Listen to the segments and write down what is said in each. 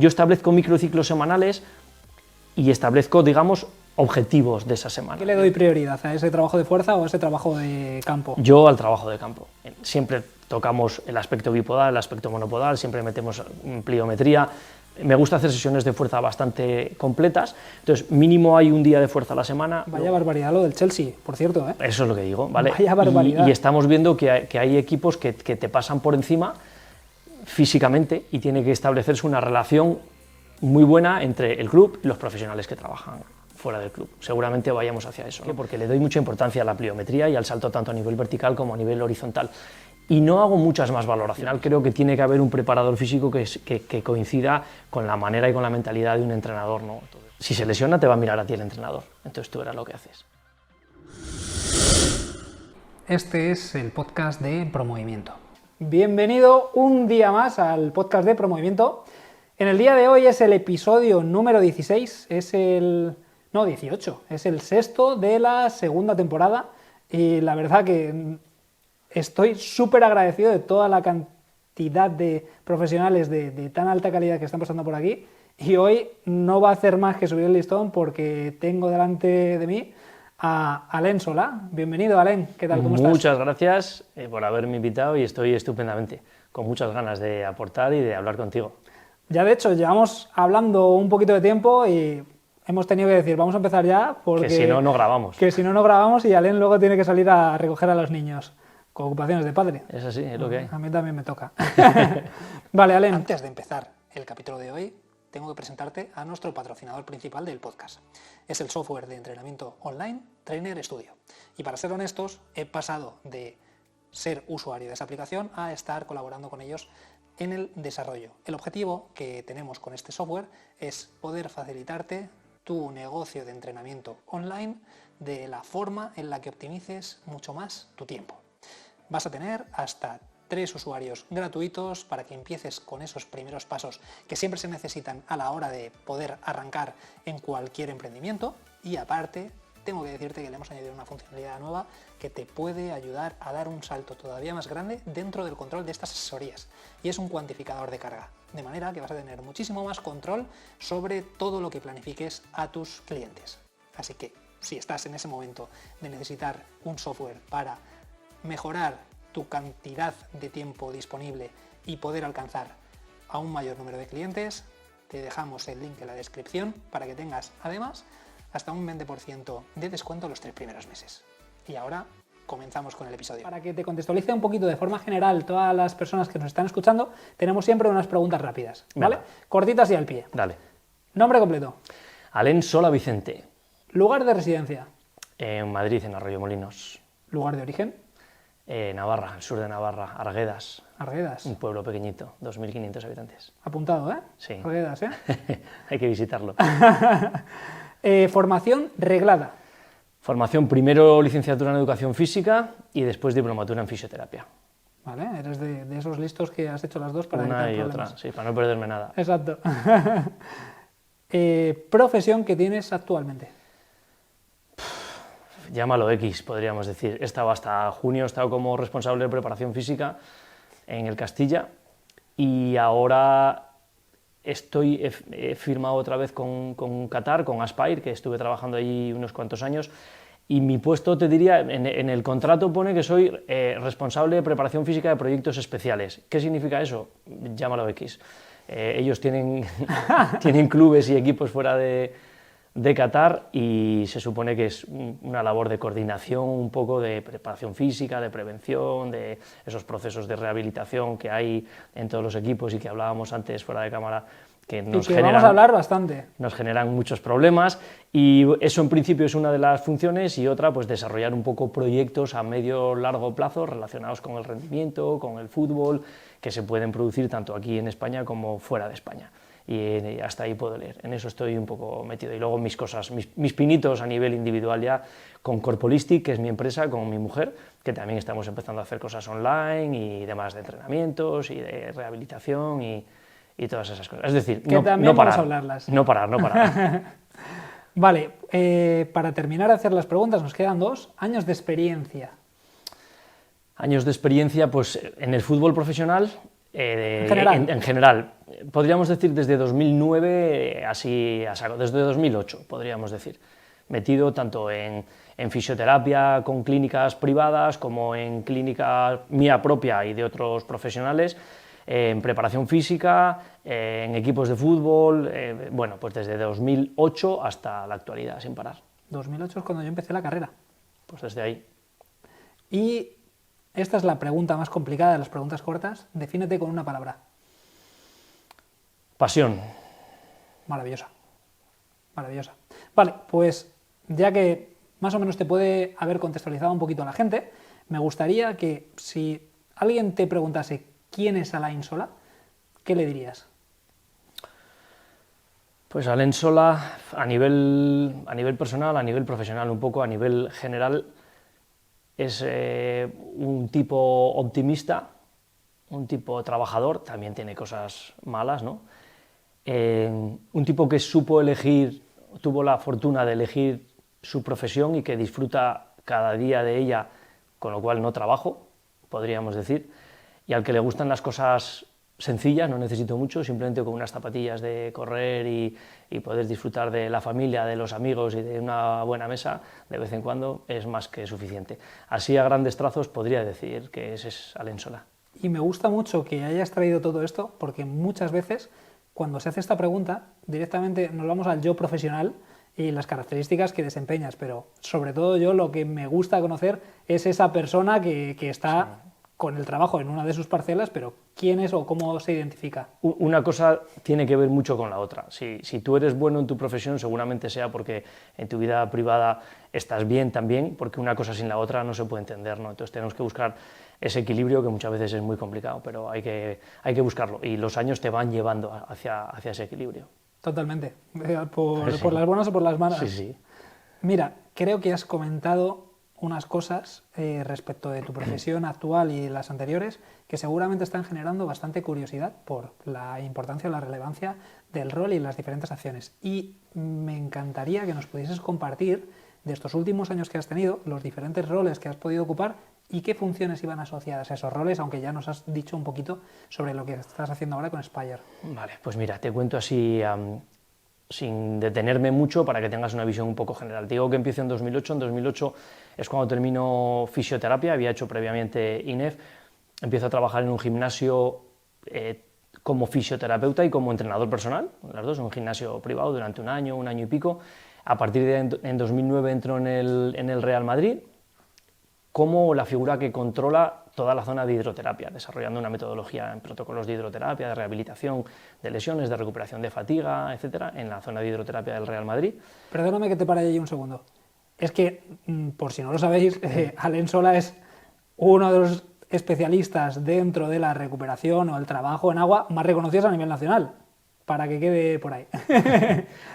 Yo establezco microciclos semanales y establezco, digamos, objetivos de esa semana. ¿Qué le doy prioridad? ¿A ese trabajo de fuerza o a ese trabajo de campo? Yo al trabajo de campo. Siempre tocamos el aspecto bipodal, el aspecto monopodal, siempre metemos pliometría. Me gusta hacer sesiones de fuerza bastante completas, entonces mínimo hay un día de fuerza a la semana. Vaya barbaridad lo del Chelsea, por cierto, ¿eh? Eso es lo que digo, ¿vale? Vaya barbaridad. Y estamos viendo que hay equipos que te pasan por encima físicamente y tiene que establecerse una relación muy buena entre el club y los profesionales que trabajan fuera del club. Seguramente vayamos hacia eso, ¿no? Porque le doy mucha importancia a la pliometría y al salto tanto a nivel vertical como a nivel horizontal. Y no hago muchas más valoraciones. Creo que tiene que haber un preparador físico que coincida con la manera y con la mentalidad de un entrenador, ¿no? Entonces, si se lesiona te va a mirar a ti el entrenador, entonces tú verás lo que haces. Este es el podcast de ProMovimiento. Bienvenido un día más al podcast de ProMovimiento. En el día de hoy es el episodio número 16, 18, es el sexto de la segunda temporada y la verdad que estoy súper agradecido de toda la cantidad de profesionales de tan alta calidad que están pasando por aquí y hoy no va a hacer más que subir el listón porque tengo delante de mí a Alain Solà. Bienvenido, Alain. ¿Qué tal? ¿Cómo estás? Muchas gracias por haberme invitado y estoy estupendamente, con muchas ganas de aportar y de hablar contigo. Ya de hecho, llevamos hablando un poquito de tiempo y hemos tenido que decir, vamos a empezar ya porque... Que si no, no grabamos. Que si no, no grabamos y Alain luego tiene que salir a recoger a los niños con ocupaciones de padre. Es así, es lo que hay. A mí también me toca. Vale, Alain. Antes de empezar el capítulo de hoy, tengo que presentarte a nuestro patrocinador principal del podcast. Es el software de entrenamiento online Trainer Studio. Y para ser honestos, he pasado de ser usuario de esa aplicación a estar colaborando con ellos en el desarrollo. El objetivo que tenemos con este software es poder facilitarte tu negocio de entrenamiento online de la forma en la que optimices mucho más tu tiempo. Vas a tener hasta 3 usuarios gratuitos para que empieces con esos primeros pasos que siempre se necesitan a la hora de poder arrancar en cualquier emprendimiento y aparte tengo que decirte que le hemos añadido una funcionalidad nueva que te puede ayudar a dar un salto todavía más grande dentro del control de estas asesorías y es un cuantificador de carga, de manera que vas a tener muchísimo más control sobre todo lo que planifiques a tus clientes. Así que si estás en ese momento de necesitar un software para mejorar tu cantidad de tiempo disponible y poder alcanzar a un mayor número de clientes, te dejamos el link en la descripción para que tengas además hasta un 20% de descuento los 3 primeros meses. Y ahora comenzamos con el episodio. Para que te contextualice un poquito de forma general todas las personas que nos están escuchando, tenemos siempre unas preguntas rápidas, ¿vale? Cortitas y al pie. Dale. Nombre completo. Alain Solà Vicente. Lugar de residencia. En Madrid, en Arroyomolinos. Lugar de origen. Navarra, al sur de Navarra, Arguedas. Arguedas. Un pueblo pequeñito, 2.500 habitantes. Apuntado, ¿eh? Sí. Arguedas, ¿eh? Hay que visitarlo. Formación reglada. Formación, primero licenciatura en Educación Física y después diplomatura en Fisioterapia. Vale, eres de esos listos que has hecho las dos para Una evitar y problemas. otra, sí, para no perderme nada. Exacto. Profesión que tienes actualmente. Llámalo X, podríamos decir. He estado hasta junio, he estado como responsable de preparación física en el Castilla y ahora he firmado otra vez con Qatar, con Aspire, que estuve trabajando allí unos cuantos años y mi puesto, te diría, en el contrato pone que soy responsable de preparación física de proyectos especiales. ¿Qué significa eso? Llámalo X. Ellos tienen clubes y equipos fuera de Qatar y se supone que es una labor de coordinación, un poco de preparación física, de prevención, de esos procesos de rehabilitación que hay en todos los equipos y que hablábamos antes fuera de cámara, que vamos a hablar bastante. Nos generan muchos problemas y eso en principio es una de las funciones y otra pues desarrollar un poco proyectos a medio largo plazo relacionados con el rendimiento, con el fútbol, que se pueden producir tanto aquí en España como fuera de España. Y hasta ahí puedo leer, en eso estoy un poco metido. Y luego mis cosas, mis pinitos a nivel individual ya con Corpolistic, que es mi empresa, con mi mujer, que también estamos empezando a hacer cosas online y demás de entrenamientos y de rehabilitación y todas esas cosas. Es decir, que no también parar, vamos a hablarlas. No parar. Vale, para terminar de hacer las preguntas nos quedan 2 años de experiencia. Años de experiencia, pues en el fútbol profesional En general, podríamos decir desde 2009, así a saco, desde 2008, podríamos decir. Metido tanto en fisioterapia con clínicas privadas como en clínica mía propia y de otros profesionales, en preparación física, en equipos de fútbol, bueno, pues desde 2008 hasta la actualidad, sin parar. 2008 es cuando yo empecé la carrera. Pues desde ahí. Y esta es la pregunta más complicada de las preguntas cortas. Defínete con una palabra. Pasión. Maravillosa. Maravillosa. Vale, pues ya que más o menos te puede haber contextualizado un poquito a la gente, me gustaría que si alguien te preguntase quién es Alain Solà, ¿qué le dirías? Pues Alain Solà, a nivel personal, a nivel profesional, un poco a nivel general, es un tipo optimista, un tipo trabajador, también tiene cosas malas, ¿no? Un tipo que supo elegir, tuvo la fortuna de elegir su profesión y que disfruta cada día de ella, con lo cual no trabajo, podríamos decir, y al que le gustan las cosas sencillas, no necesito mucho, simplemente con unas zapatillas de correr y poder disfrutar de la familia, de los amigos y de una buena mesa de vez en cuando es más que suficiente. Así a grandes trazos podría decir que ese es Alain Solà. Y me gusta mucho que hayas traído todo esto porque muchas veces cuando se hace esta pregunta directamente nos vamos al yo profesional y las características que desempeñas, pero sobre todo yo lo que me gusta conocer es esa persona que está con el trabajo en una de sus parcelas, pero quién es o cómo se identifica. Una cosa tiene que ver mucho con la otra. Si tú eres bueno en tu profesión, seguramente sea porque en tu vida privada estás bien también, porque una cosa sin la otra no se puede entender, ¿no? Entonces tenemos que buscar ese equilibrio que muchas veces es muy complicado, pero hay que buscarlo y los años te van llevando hacia ese equilibrio. Totalmente, por las buenas o por las malas. Sí, sí. Mira, creo que has comentado unas cosas respecto de tu profesión actual y las anteriores que seguramente están generando bastante curiosidad por la importancia o la relevancia del rol y las diferentes acciones. Y me encantaría que nos pudieses compartir de estos últimos años que has tenido, los diferentes roles que has podido ocupar y qué funciones iban asociadas a esos roles, aunque ya nos has dicho un poquito sobre lo que estás haciendo ahora con Spire. Vale, pues mira, te cuento así sin detenerme mucho para que tengas una visión un poco general. Te digo que empiezo en 2008, en 2008 es cuando termino fisioterapia, había hecho previamente INEF, empiezo a trabajar en un gimnasio como fisioterapeuta y como entrenador personal, las dos, en un gimnasio privado durante un año y pico. A partir de en 2009 entro en el Real Madrid como la figura que controla toda la zona de hidroterapia, desarrollando una metodología en protocolos de hidroterapia, de rehabilitación de lesiones, de recuperación de fatiga, etcétera, en la zona de hidroterapia del Real Madrid. Perdóname que te pare allí un segundo. Es que, por si no lo sabéis, Alain Solà es uno de los especialistas dentro de la recuperación o el trabajo en agua más reconocidos a nivel nacional, para que quede por ahí.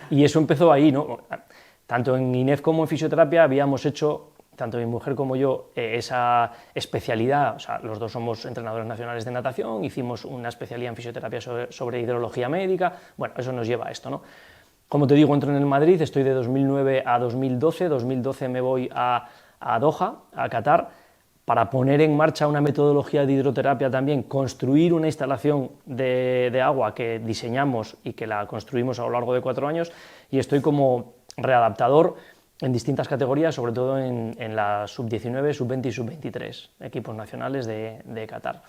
Y eso empezó ahí, ¿no? Tanto en INEF como en fisioterapia habíamos hecho, tanto mi mujer como yo, esa especialidad, o sea, los dos somos entrenadores nacionales de natación, hicimos una especialidad en fisioterapia sobre hidrología médica, bueno, eso nos lleva a esto, ¿no? Como te digo, entro en el Madrid, estoy de 2009 a 2012, 2012 me voy a Doha, a Qatar, para poner en marcha una metodología de hidroterapia también, construir una instalación de agua que diseñamos y que la construimos a lo largo de 4 años, y estoy como readaptador en distintas categorías, sobre todo en la sub-19, sub-20 y sub-23, equipos nacionales de Qatar.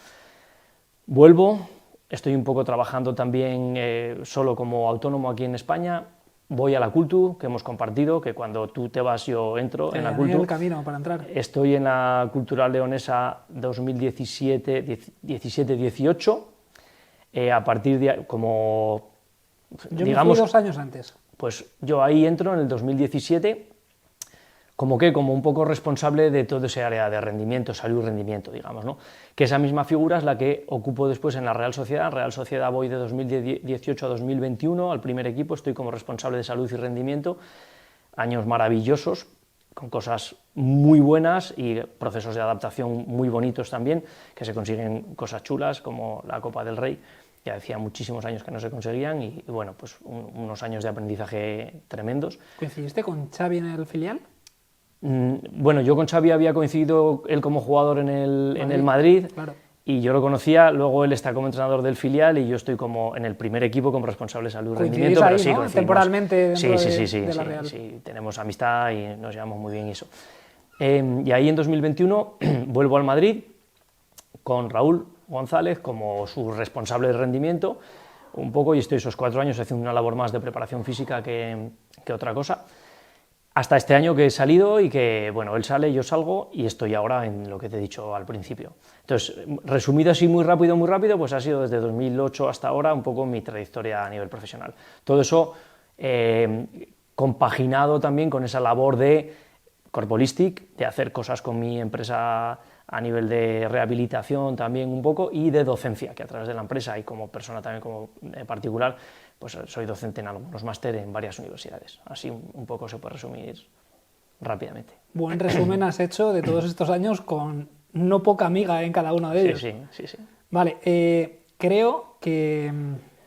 Vuelvo, estoy un poco trabajando también solo como autónomo aquí en España, voy a la Cultu, que hemos compartido, que cuando tú te vas yo entro en la Cultu. El camino para entrar. Estoy en la Cultural Leonesa 2017-18, a partir de, como, yo digamos... me fui 2 años antes. Pues yo ahí entro en el 2017, como un poco responsable de todo ese área de rendimiento, salud y rendimiento, digamos, ¿no? Que esa misma figura es la que ocupo después en la Real Sociedad. En Real Sociedad voy de 2018 a 2021, al primer equipo, estoy como responsable de salud y rendimiento, años maravillosos, con cosas muy buenas y procesos de adaptación muy bonitos también, que se consiguen cosas chulas como la Copa del Rey, que hacía muchísimos años que no se conseguían, y bueno, pues unos años de aprendizaje tremendos. ¿Coincidiste con Xavi en el filial? Bueno, yo con Xavi había coincidido él como jugador en el Madrid, claro. y yo lo conocía, luego él está como entrenador del filial y yo estoy como en el primer equipo como responsable de salud y rendimiento. Ahí, pero sí, ¿no? Temporalmente dentro de la Real. Sí, tenemos amistad y nos llevamos muy bien y eso. Y ahí en 2021 vuelvo al Madrid con Raúl González como su responsable de rendimiento, un poco, y estoy esos 4 años haciendo una labor más de preparación física que otra cosa, hasta este año que he salido y que, bueno, él sale, yo salgo y estoy ahora en lo que te he dicho al principio. Entonces, resumido así muy rápido, pues ha sido desde 2008 hasta ahora un poco mi trayectoria a nivel profesional. Todo eso compaginado también con esa labor de Corpolistic, de hacer cosas con mi empresa a nivel de rehabilitación también un poco, y de docencia, que a través de la empresa y como persona también como particular, pues soy docente en algunos máster en varias universidades. Así un poco se puede resumir rápidamente. Buen resumen has hecho de todos estos años con no poca amiga en cada uno de ellos. Sí. Vale, creo que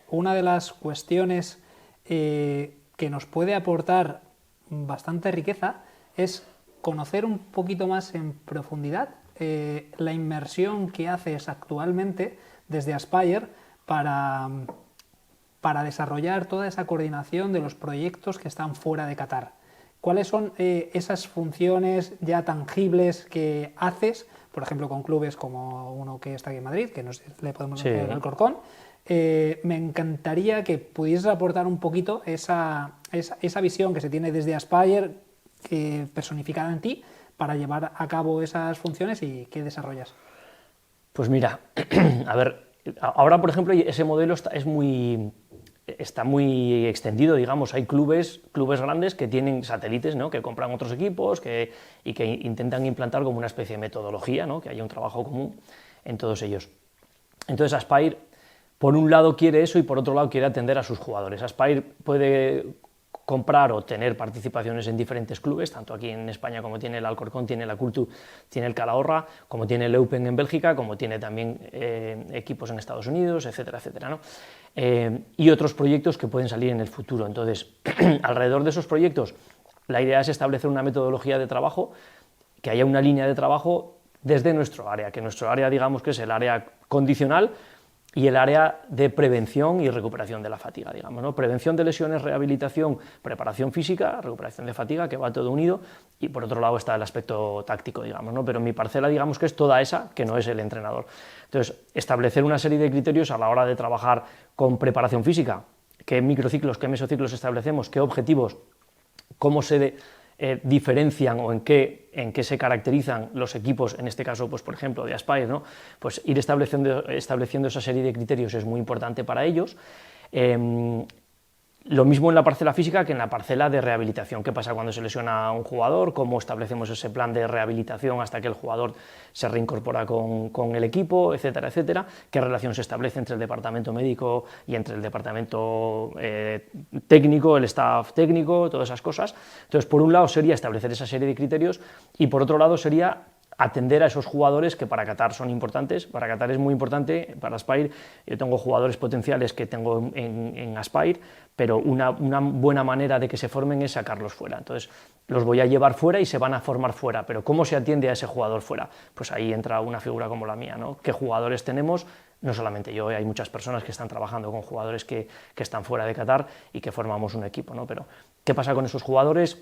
una de las cuestiones que nos puede aportar bastante riqueza es conocer un poquito más en profundidad la inmersión que haces actualmente desde Aspire para desarrollar toda esa coordinación de los proyectos que están fuera de Qatar. ¿Cuáles son esas funciones ya tangibles que haces, por ejemplo, con clubes como uno que está aquí en Madrid, que le podemos hacer el Alcorcón? Me encantaría que pudieses aportar un poquito esa visión que se tiene desde Aspire, personificada en ti, para llevar a cabo esas funciones y qué desarrollas. Pues mira, a ver, ahora por ejemplo ese modelo está muy extendido, digamos, hay clubes grandes que tienen satélites, ¿no?, que compran otros equipos y que intentan implantar como una especie de metodología, ¿no?, que haya un trabajo común en todos ellos. Entonces Aspire, por un lado quiere eso y por otro lado quiere atender a sus jugadores. Aspire puede comprar o tener participaciones en diferentes clubes, tanto aquí en España como tiene el Alcorcón, tiene la Cultu, tiene el Calahorra, como tiene el Eupen en Bélgica, como tiene también equipos en Estados Unidos, etcétera, etcétera, ¿no? Y otros proyectos que pueden salir en el futuro. Entonces, alrededor de esos proyectos, la idea es establecer una metodología de trabajo, que haya una línea de trabajo desde nuestro área, que nuestro área, digamos, que es el área condicional, y el área de prevención y recuperación de la fatiga, digamos, ¿no? Prevención de lesiones, rehabilitación, preparación física, recuperación de fatiga, que va todo unido, y por otro lado está el aspecto táctico, digamos, ¿no? Pero mi parcela, digamos, que es toda esa, que no es el entrenador. Entonces, establecer una serie de criterios a la hora de trabajar con preparación física, qué microciclos, qué mesociclos establecemos, qué objetivos, cómo se diferencian o en qué se caracterizan los equipos, en este caso, pues por ejemplo, de Aspire, ¿no? Pues ir estableciendo esa serie de criterios es muy importante para ellos. Lo mismo en la parcela física que en la parcela de rehabilitación. ¿Qué pasa cuando se lesiona un jugador? ¿Cómo establecemos ese plan de rehabilitación hasta que el jugador se reincorpora con el equipo, etcétera, etcétera? ¿Qué relación se establece entre el departamento médico y entre el departamento técnico, el staff técnico, todas esas cosas? Entonces, por un lado sería establecer esa serie de criterios y por otro lado sería atender a esos jugadores que para Qatar son importantes. Para Qatar es muy importante, para Aspire yo tengo jugadores potenciales que tengo en Aspire, pero una buena manera de que se formen es sacarlos fuera. Entonces los voy a llevar fuera y se van a formar fuera, pero ¿cómo se atiende a ese jugador fuera? Pues ahí entra una figura como la mía, ¿no? ¿Qué jugadores tenemos? No solamente yo, hay muchas personas que están trabajando con jugadores que están fuera de Qatar y que formamos un equipo, ¿no? Pero ¿qué pasa con esos jugadores?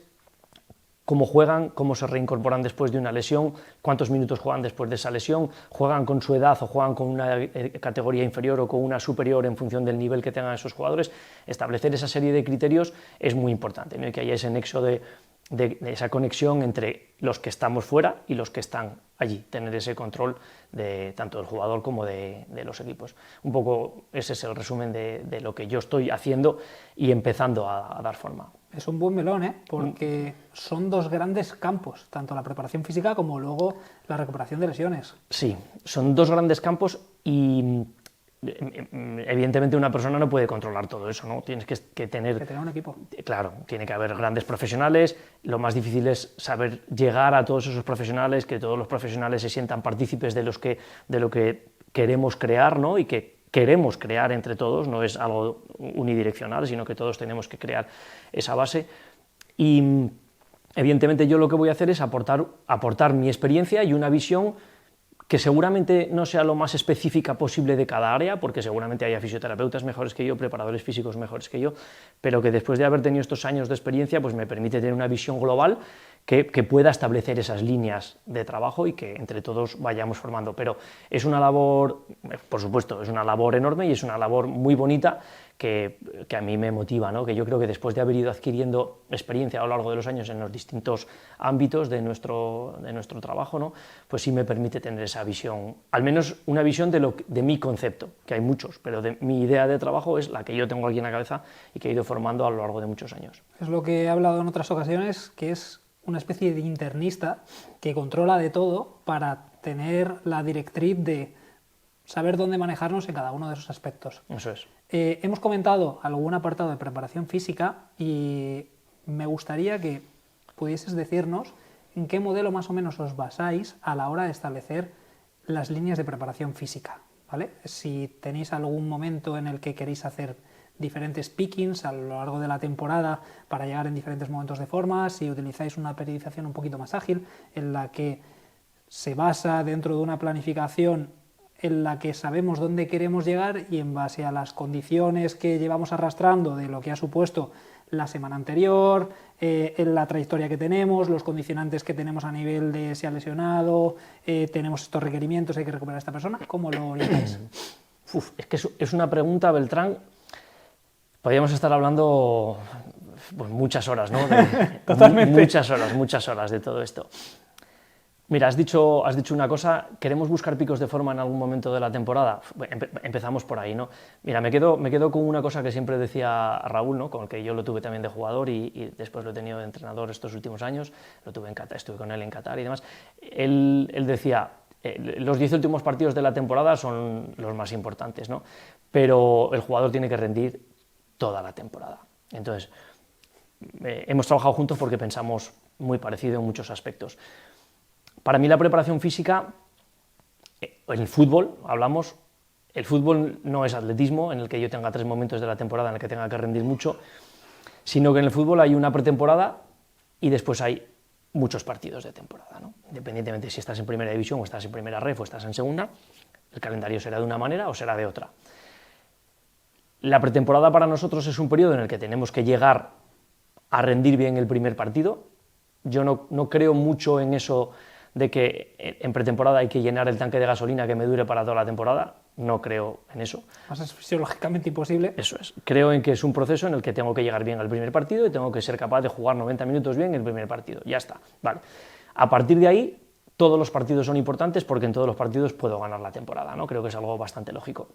Cómo juegan, cómo se reincorporan después de una lesión, cuántos minutos juegan después de esa lesión, juegan con su edad o juegan con una categoría inferior o con una superior en función del nivel que tengan esos jugadores. Establecer esa serie de criterios es muy importante, ¿no? Y que haya ese nexo de esa conexión entre los que estamos fuera y los que están allí, tener ese control de tanto del jugador como de los equipos. Un poco ese es el resumen de lo que yo estoy haciendo y empezando a dar forma. Es un buen melón, porque son dos grandes campos, tanto la preparación física como luego la recuperación de lesiones. Sí, son dos grandes campos y evidentemente una persona no puede controlar todo eso, ¿no? Tienes que tener un equipo. Claro, tiene que haber grandes profesionales, lo más difícil es saber llegar a todos esos profesionales, que todos los profesionales se sientan partícipes de lo que queremos crear, ¿no? Y que queremos crear entre todos, no es algo unidireccional, sino que todos tenemos que crear esa base. Y evidentemente yo lo que voy a hacer es aportar mi experiencia y una visión que seguramente no sea lo más específica posible de cada área, porque seguramente haya fisioterapeutas mejores que yo, preparadores físicos mejores que yo, pero que después de haber tenido estos años de experiencia, pues me permite tener una visión global que pueda establecer esas líneas de trabajo y que entre todos vayamos formando. Pero es una labor, por supuesto, es una labor enorme y es una labor muy bonita que a mí me motiva, ¿no? Que yo creo que después de haber ido adquiriendo experiencia a lo largo de los años en los distintos ámbitos de nuestro trabajo, ¿no? Pues sí me permite tener esa visión, al menos una visión de mi concepto, que hay muchos, pero de mi idea de trabajo es la que yo tengo aquí en la cabeza y que he ido formando a lo largo de muchos años. Es lo que he hablado en otras ocasiones, que es una especie de internista que controla de todo para tener la directriz de saber dónde manejarnos en cada uno de esos aspectos. Eso es. Hemos comentado algún apartado de preparación física y me gustaría que pudieses decirnos en qué modelo más o menos os basáis a la hora de establecer las líneas de preparación física, ¿vale? Si tenéis algún momento en el que queréis hacer diferentes pickings a lo largo de la temporada para llegar en diferentes momentos de forma, si utilizáis una periodización un poquito más ágil en la que se basa dentro de una planificación en la que sabemos dónde queremos llegar y en base a las condiciones que llevamos arrastrando de lo que ha supuesto la semana anterior, en la trayectoria que tenemos, los condicionantes que tenemos a nivel de si ha lesionado, tenemos estos requerimientos, hay que recuperar a esta persona, ¿cómo lo orientáis? Es que es una pregunta, Beltrán. Podríamos estar hablando pues, muchas horas, ¿no? Totalmente. Muchas horas de todo esto. Mira, has dicho una cosa, ¿queremos buscar picos de forma en algún momento de la temporada? Empezamos por ahí, ¿no? Mira, me quedo con una cosa que siempre decía Raúl, ¿no? Con el que yo lo tuve también de jugador y después lo he tenido de entrenador estos últimos años, lo tuve en Qatar, estuve con él en Qatar y demás. Él decía, los 10 últimos partidos de la temporada son los más importantes, ¿no? Pero el jugador tiene que rendir toda la temporada. Entonces, hemos trabajado juntos porque pensamos muy parecido en muchos aspectos. Para mí la preparación física, en el fútbol, hablamos, el fútbol no es atletismo en el que yo tenga 3 momentos de la temporada en el que tenga que rendir mucho, sino que en el fútbol hay una pretemporada y después hay muchos partidos de temporada, ¿no? Independientemente si estás en primera división o estás en primera ref o estás en segunda, el calendario será de una manera o será de otra. La pretemporada para nosotros es un periodo en el que tenemos que llegar a rendir bien el primer partido. Yo no creo mucho en eso de que en pretemporada hay que llenar el tanque de gasolina que me dure para toda la temporada. No creo en eso. Más es fisiológicamente imposible. Eso es. Creo en que es un proceso en el que tengo que llegar bien al primer partido y tengo que ser capaz de jugar 90 minutos bien el primer partido. Ya está. Vale. A partir de ahí, todos los partidos son importantes porque en todos los partidos puedo ganar la temporada, ¿no? Creo que es algo bastante lógico.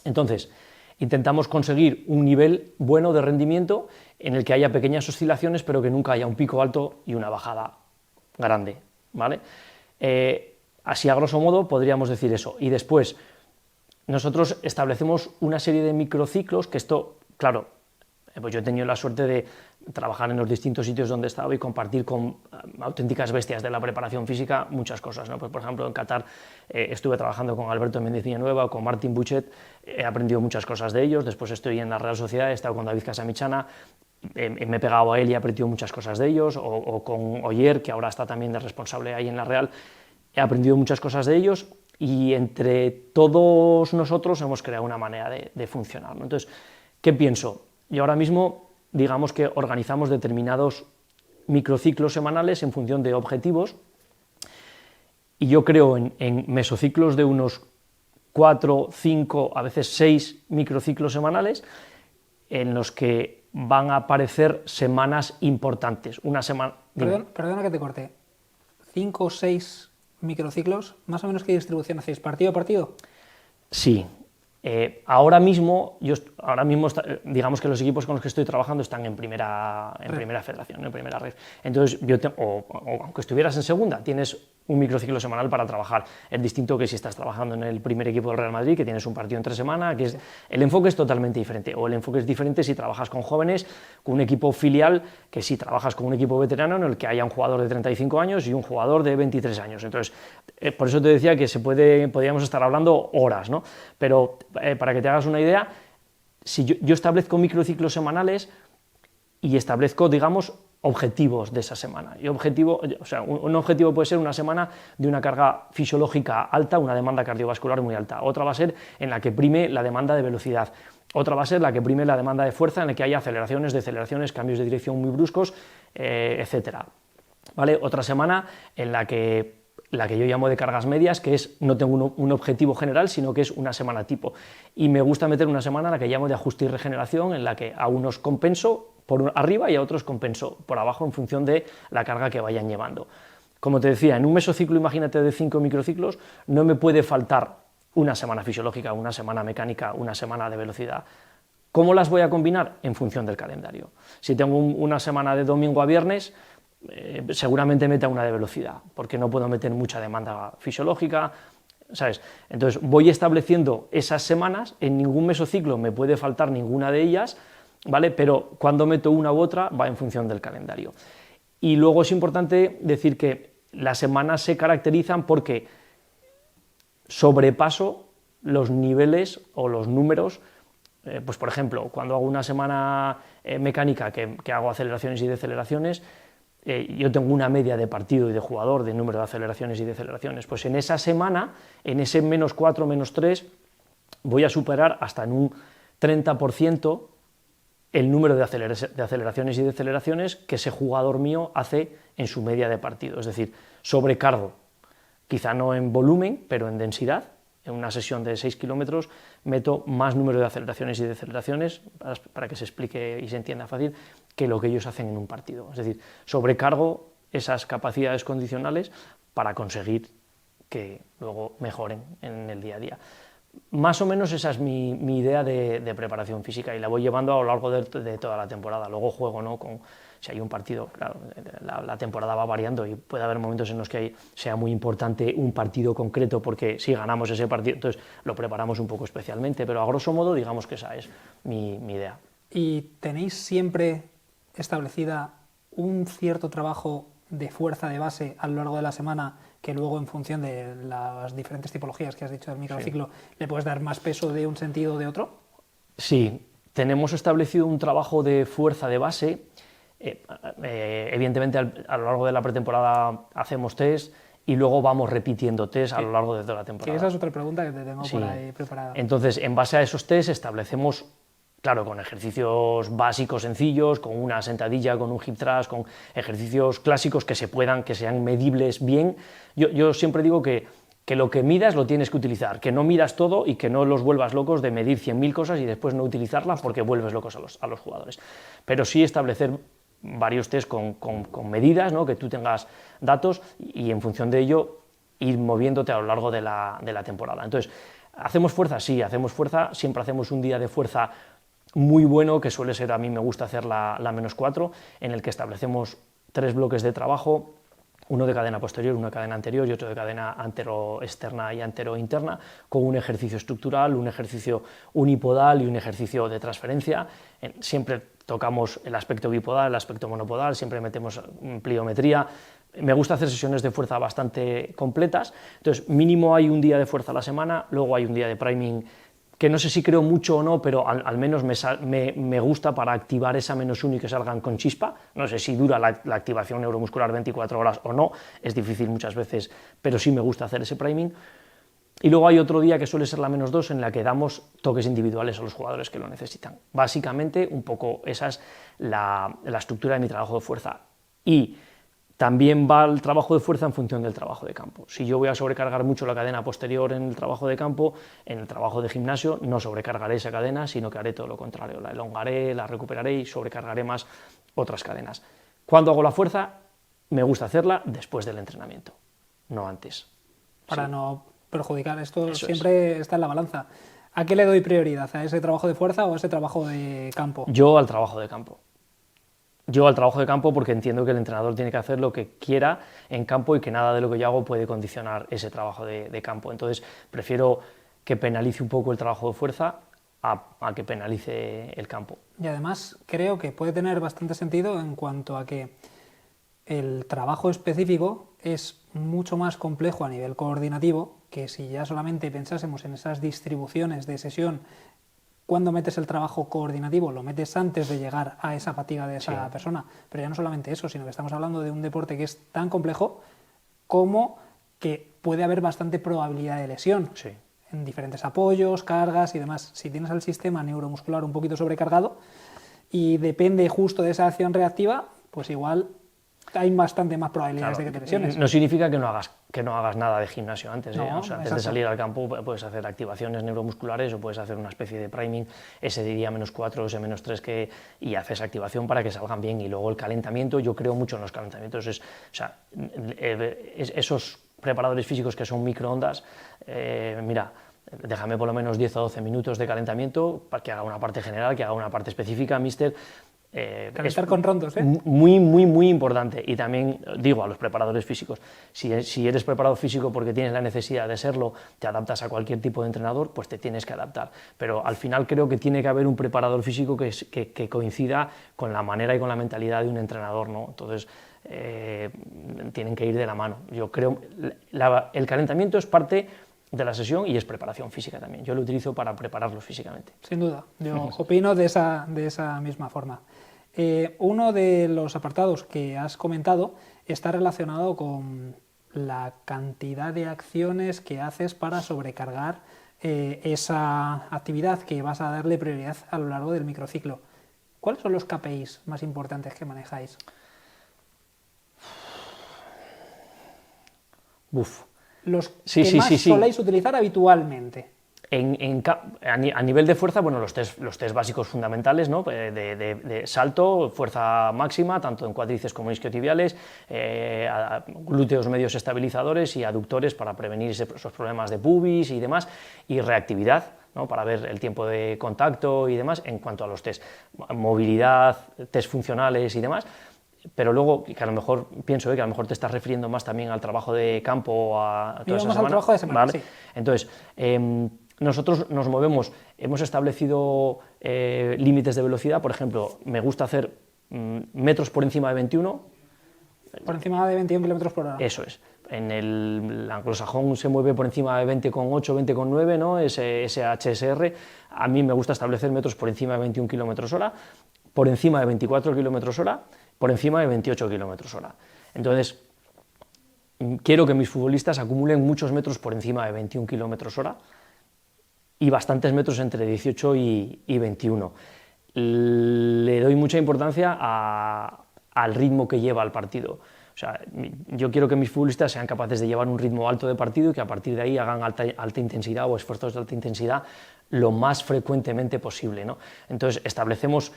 Entonces, intentamos conseguir un nivel bueno de rendimiento en el que haya pequeñas oscilaciones, pero que nunca haya un pico alto y una bajada grande, ¿vale? Así, a grosso modo, podríamos decir eso. Y después, nosotros establecemos una serie de microciclos, que esto, claro, pues yo he tenido la suerte de trabajar en los distintos sitios donde he estado y compartir con auténticas bestias de la preparación física muchas cosas, ¿no? Pues, por ejemplo, en Qatar estuve trabajando con Alberto Méndez Villanueva o con Martín Buchet, he aprendido muchas cosas de ellos. Después estoy en la Real Sociedad, he estado con David Casamichana, me he pegado a él y he aprendido muchas cosas de ellos, o con Oyer, que ahora está también de responsable ahí en la Real, he aprendido muchas cosas de ellos y entre todos nosotros hemos creado una manera de funcionar, ¿no? Entonces, ¿qué pienso? Y ahora mismo, digamos que organizamos determinados microciclos semanales en función de objetivos y yo creo en mesociclos de unos 4, 5, a veces 6 microciclos semanales en los que van a aparecer semanas importantes. Una semana... Perdona que te corte. 5 o 6 microciclos, ¿más o menos qué distribución hacéis? ¿Partido a partido? Sí. Ahora mismo, digamos que los equipos con los que estoy trabajando están en primera federación, en primera red. Entonces, o aunque estuvieras en segunda, tienes un microciclo semanal para trabajar. Es distinto que si estás trabajando en el primer equipo del Real Madrid, que tienes un partido entre semana, que es, el enfoque es totalmente diferente. O el enfoque es diferente si trabajas con jóvenes, con un equipo filial, que si trabajas con un equipo veterano en el que haya un jugador de 35 años y un jugador de 23 años. Entonces, por eso te decía que podríamos estar hablando horas, ¿no? Pero para que te hagas una idea, si yo establezco microciclos semanales y establezco, digamos, objetivos de esa semana. Y un objetivo puede ser una semana de una carga fisiológica alta, una demanda cardiovascular muy alta. Otra va a ser en la que prime la demanda de velocidad. Otra va a ser la que prime la demanda de fuerza, en la que haya aceleraciones, deceleraciones, cambios de dirección muy bruscos, etcétera. ¿Vale? Otra semana en la que yo llamo de cargas medias, que es no tengo un objetivo general, sino que es una semana tipo. Y me gusta meter una semana en la que llamo de ajuste y regeneración, en la que a unos compenso por arriba y a otros compenso por abajo en función de la carga que vayan llevando. Como te decía, en un mesociclo, imagínate, de 5 microciclos, no me puede faltar una semana fisiológica, una semana mecánica, una semana de velocidad. ¿Cómo las voy a combinar? En función del calendario. Si tengo una semana de domingo a viernes, seguramente meta una de velocidad, porque no puedo meter mucha demanda fisiológica, ¿sabes? Entonces voy estableciendo esas semanas, en ningún mesociclo me puede faltar ninguna de ellas, ¿vale? Pero cuando meto una u otra va en función del calendario. Y luego es importante decir que las semanas se caracterizan porque sobrepaso los niveles o los números. Pues por ejemplo, cuando hago una semana mecánica que hago aceleraciones y deceleraciones, yo tengo una media de partido y de jugador de número de aceleraciones y deceleraciones, pues en esa semana, en ese -4, -3, voy a superar hasta en un 30% el número de aceleraciones y deceleraciones que ese jugador mío hace en su media de partido, es decir, sobrecargo, quizá no en volumen, pero en densidad. En una sesión de 6 kilómetros meto más número de aceleraciones y deceleraciones, para que se explique y se entienda fácil, que lo que ellos hacen en un partido. Es decir, sobrecargo esas capacidades condicionales para conseguir que luego mejoren en el día a día. Más o menos esa es mi idea de preparación física y la voy llevando a lo largo de toda la temporada. Luego juego, ¿no?, si hay un partido, claro, la temporada va variando y puede haber momentos en los que sea muy importante un partido concreto, porque si ganamos ese partido, entonces lo preparamos un poco especialmente, pero a grosso modo digamos que esa es mi idea. ¿Y tenéis siempre establecida un cierto trabajo de fuerza de base a lo largo de la semana, que luego en función de las diferentes tipologías que has dicho del microciclo, sí, le puedes dar más peso de un sentido o de otro? Sí, tenemos establecido un trabajo de fuerza de base. Evidentemente a lo largo de la pretemporada hacemos test y luego vamos repitiendo test a lo largo de toda la temporada. Que esa es otra pregunta que te tengo por ahí preparada. Entonces, en base a esos test establecemos, claro, con ejercicios básicos sencillos, con una sentadilla, con un hip thrust, con ejercicios clásicos que sean medibles bien. Yo siempre digo que lo que midas lo tienes que utilizar, que no midas todo y que no los vuelvas locos de medir 100.000 cosas y después no utilizarlas porque vuelves locos a los jugadores. Pero sí establecer varios test con medidas, ¿no?, que tú tengas datos y en función de ello ir moviéndote a lo largo de la temporada. Entonces, ¿hacemos fuerza? Sí, hacemos fuerza, siempre hacemos un día de fuerza muy bueno, que suele ser, a mí me gusta hacer la -4, en el que establecemos 3 bloques de trabajo, uno de cadena posterior, uno de cadena anterior y otro de cadena antero-externa y antero-interna, con un ejercicio estructural, un ejercicio unipodal y un ejercicio de transferencia. Siempre tocamos el aspecto bipodal, el aspecto monopodal, siempre metemos pliometría. Me gusta hacer sesiones de fuerza bastante completas, entonces mínimo hay un día de fuerza a la semana, luego hay un día de priming, que no sé si creo mucho o no, pero al menos me gusta para activar esa -1 y que salgan con chispa. No sé si dura la activación neuromuscular 24 horas o no, es difícil muchas veces, pero sí me gusta hacer ese priming. Y luego hay otro día que suele ser la -2, en la que damos toques individuales a los jugadores que lo necesitan. Básicamente, un poco esa es la estructura de mi trabajo de fuerza. Y también va el trabajo de fuerza en función del trabajo de campo. Si yo voy a sobrecargar mucho la cadena posterior en el trabajo de campo, en el trabajo de gimnasio no sobrecargaré esa cadena, sino que haré todo lo contrario, la elongaré, la recuperaré y sobrecargaré más otras cadenas. Cuando hago la fuerza, me gusta hacerla después del entrenamiento, no antes. Para no perjudicar, esto siempre está en la balanza. ¿A qué le doy prioridad? ¿A ese trabajo de fuerza o a ese trabajo de campo? Yo al trabajo de campo. Yo al trabajo de campo porque entiendo que el entrenador tiene que hacer lo que quiera en campo y que nada de lo que yo hago puede condicionar ese trabajo de campo. Entonces prefiero que penalice un poco el trabajo de fuerza a que penalice el campo. Y además creo que puede tener bastante sentido en cuanto a que el trabajo específico es mucho más complejo a nivel coordinativo que si ya solamente pensásemos en esas distribuciones de sesión ¿cuándo metes el trabajo coordinativo? Lo metes antes de llegar a esa fatiga de esa persona. Pero ya no solamente eso, sino que estamos hablando de un deporte que es tan complejo como que puede haber bastante probabilidad de lesión. Sí. En diferentes apoyos, cargas y demás. Si tienes el sistema neuromuscular un poquito sobrecargado y depende justo de esa acción reactiva, pues igual hay bastante más probabilidades de que te lesiones. No significa que no hagas nada de gimnasio antes. No, O sea, antes de salir al campo puedes hacer activaciones neuromusculares o puedes hacer una especie de priming, ese diría -4, ese -3, y haces activación para que salgan bien. Y luego el calentamiento, yo creo mucho en los calentamientos. Esos preparadores físicos que son microondas, mira, déjame por lo menos 10 o 12 minutos de calentamiento para que haga una parte general, que haga una parte específica, mister. Calentar con rondos, muy importante. Y también digo a los preparadores físicos, si eres preparador físico porque tienes la necesidad de serlo, te adaptas a cualquier tipo de entrenador, pues te tienes que adaptar. Pero al final creo que tiene que haber un preparador físico que coincida con la manera y con la mentalidad de un entrenador, ¿no? Entonces tienen que ir de la mano. Yo creo el calentamiento es parte de la sesión y es preparación física también. Yo lo utilizo para prepararlos físicamente. Sin duda, yo opino de esa misma forma. Uno de los apartados que has comentado está relacionado con la cantidad de acciones que haces para sobrecargar esa actividad que vas a darle prioridad a lo largo del microciclo. ¿Cuáles son los KPIs más importantes que manejáis? Los que más soléis utilizar habitualmente. A nivel de fuerza, bueno, los test básicos fundamentales, ¿no? de salto, fuerza máxima, tanto en cuádriceps como isquiotibiales, glúteos medios estabilizadores y aductores para prevenir esos problemas de pubis y demás, y reactividad, ¿no? Para ver el tiempo de contacto y demás en cuanto a los test, movilidad, test funcionales y demás. Pero luego, que a lo mejor pienso que a lo mejor te estás refiriendo más también al trabajo de campo o a toda esa semana. Al trabajo de semana, ¿vale? Sí. Entonces, nosotros nos movemos, hemos establecido límites de velocidad, por ejemplo, me gusta hacer metros por encima de 21. Por encima de 21 km por hora. Eso es. En el anglosajón se mueve por encima de 20,8, 20,9, ¿no? Ese HSR. A mí me gusta establecer metros por encima de 21 km hora, por encima de 24 km hora, por encima de 28 km hora. Entonces, quiero que mis futbolistas acumulen muchos metros por encima de 21 km hora y bastantes metros entre 18 y 21. Le doy mucha importancia al ritmo que lleva el partido. O sea, yo quiero que mis futbolistas sean capaces de llevar un ritmo alto de partido y que a partir de ahí hagan alta intensidad o esfuerzos de alta intensidad lo más frecuentemente posible, ¿no? Entonces, establecemos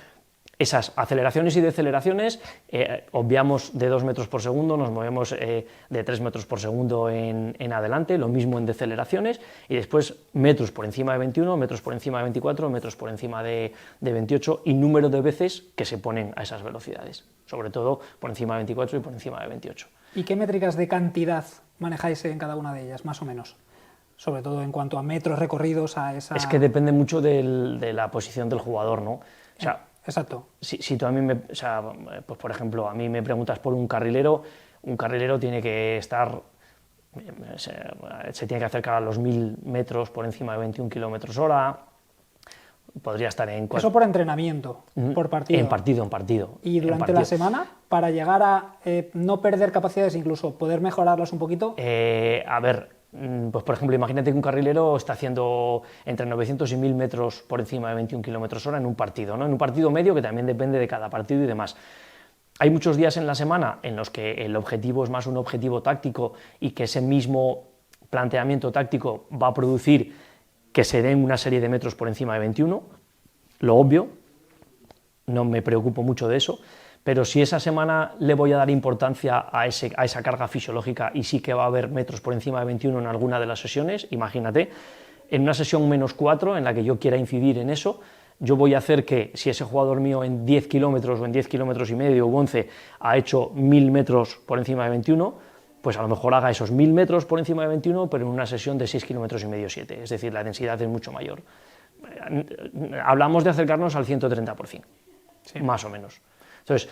esas aceleraciones y deceleraciones, obviamos de 2 metros por segundo, nos movemos de 3 metros por segundo en adelante, lo mismo en deceleraciones, y después metros por encima de 21, metros por encima de 24, metros por encima de 28 y número de veces que se ponen a esas velocidades, sobre todo por encima de 24 y por encima de 28. ¿Y qué métricas de cantidad manejáis en cada una de ellas, más o menos? Sobre todo en cuanto a metros recorridos a esa... Es que depende mucho de la posición del jugador, ¿no? O sea, exacto. Si tú a mí pues por ejemplo, a mí me preguntas por un carrilero tiene que estar, se tiene que acercar a los 1000 metros por encima de 21 km hora, podría estar en... Eso por entrenamiento, por partido. En partido. Y durante la semana, para llegar a no perder capacidades, incluso poder mejorarlas un poquito. A ver, pues por ejemplo, imagínate que un carrilero está haciendo entre 900 y 1000 metros por encima de 21 km hora en un partido, ¿no? En un partido medio, que también depende de cada partido y demás. Hay muchos días en la semana en los que el objetivo es más un objetivo táctico y que ese mismo planteamiento táctico va a producir que se den una serie de metros por encima de 21, lo obvio, no me preocupo mucho de eso, pero si esa semana le voy a dar importancia a esa carga fisiológica y sí que va a haber metros por encima de 21 en alguna de las sesiones, imagínate, en una sesión -4 en la que yo quiera incidir en eso, yo voy a hacer que si ese jugador mío en 10 kilómetros o en 10 kilómetros y medio o 11 ha hecho 1000 metros por encima de 21, pues a lo mejor haga esos 1000 metros por encima de 21, pero en una sesión de 6 kilómetros y medio, 7, es decir, la densidad es mucho mayor. Hablamos de acercarnos al 130%, sí, más o menos. Entonces,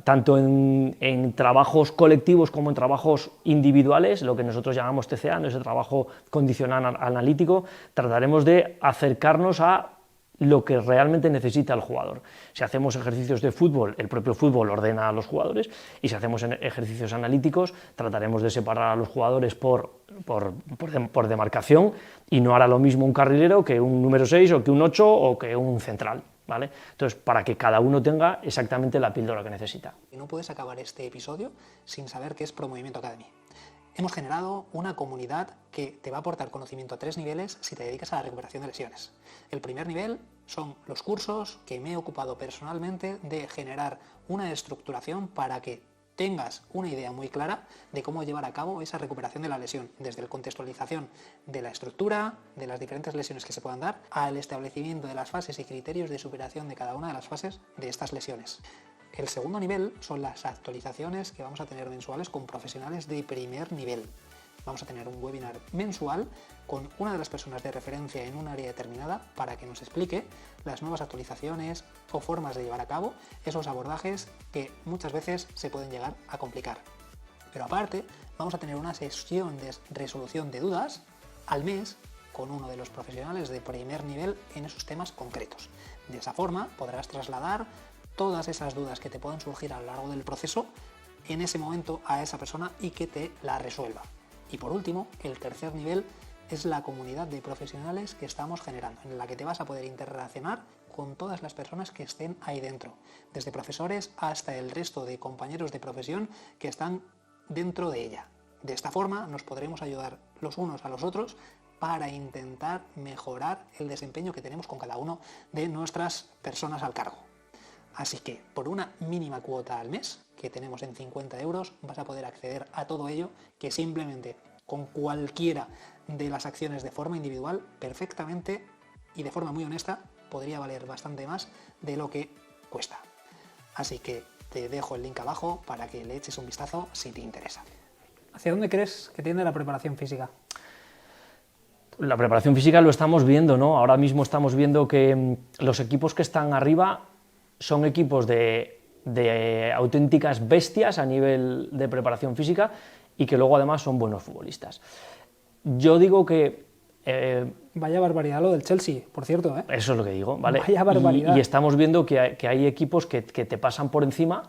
tanto en trabajos colectivos como en trabajos individuales, lo que nosotros llamamos TCA, ese trabajo condicional analítico, trataremos de acercarnos a lo que realmente necesita el jugador. Si hacemos ejercicios de fútbol, el propio fútbol ordena a los jugadores, y si hacemos ejercicios analíticos, trataremos de separar a los jugadores por demarcación, y no hará lo mismo un carrilero que un número 6 o que un 8 o que un central, ¿vale? Entonces, para que cada uno tenga exactamente la píldora que necesita. No puedes acabar este episodio sin saber qué es ProMovimiento Academy. Hemos generado una comunidad que te va a aportar conocimiento a 3 niveles si te dedicas a la recuperación de lesiones. El primer nivel son los cursos que me he ocupado personalmente de generar una estructuración para que tengas una idea muy clara de cómo llevar a cabo esa recuperación de la lesión, desde la contextualización de la estructura, de las diferentes lesiones que se puedan dar, al establecimiento de las fases y criterios de superación de cada una de las fases de estas lesiones. El segundo nivel son las actualizaciones que vamos a tener mensuales con profesionales de primer nivel. Vamos a tener un webinar mensual con una de las personas de referencia en un área determinada para que nos explique las nuevas actualizaciones o formas de llevar a cabo esos abordajes que muchas veces se pueden llegar a complicar. Pero aparte, vamos a tener una sesión de resolución de dudas al mes con uno de los profesionales de primer nivel en esos temas concretos. De esa forma podrás trasladar todas esas dudas que te puedan surgir a lo largo del proceso en ese momento a esa persona y que te la resuelva. Y por último, el tercer nivel es la comunidad de profesionales que estamos generando, en la que te vas a poder interrelacionar con todas las personas que estén ahí dentro, desde profesores hasta el resto de compañeros de profesión que están dentro de ella. De esta forma nos podremos ayudar los unos a los otros para intentar mejorar el desempeño que tenemos con cada uno de nuestras personas al cargo. Así que por una mínima cuota al mes, que tenemos en 50 euros, vas a poder acceder a todo ello que simplemente con cualquiera de las acciones de forma individual, perfectamente y de forma muy honesta, podría valer bastante más de lo que cuesta. Así que te dejo el link abajo para que le eches un vistazo si te interesa. ¿Hacia dónde crees que tiende la preparación física? La preparación física lo estamos viendo, ¿no? Ahora mismo estamos viendo que los equipos que están arriba son equipos de auténticas bestias a nivel de preparación física y que luego además son buenos futbolistas. Yo digo que... Vaya barbaridad lo del Chelsea, por cierto, ¿eh? Eso es lo que digo, ¿vale? Vaya barbaridad. Y estamos viendo que hay equipos que te pasan por encima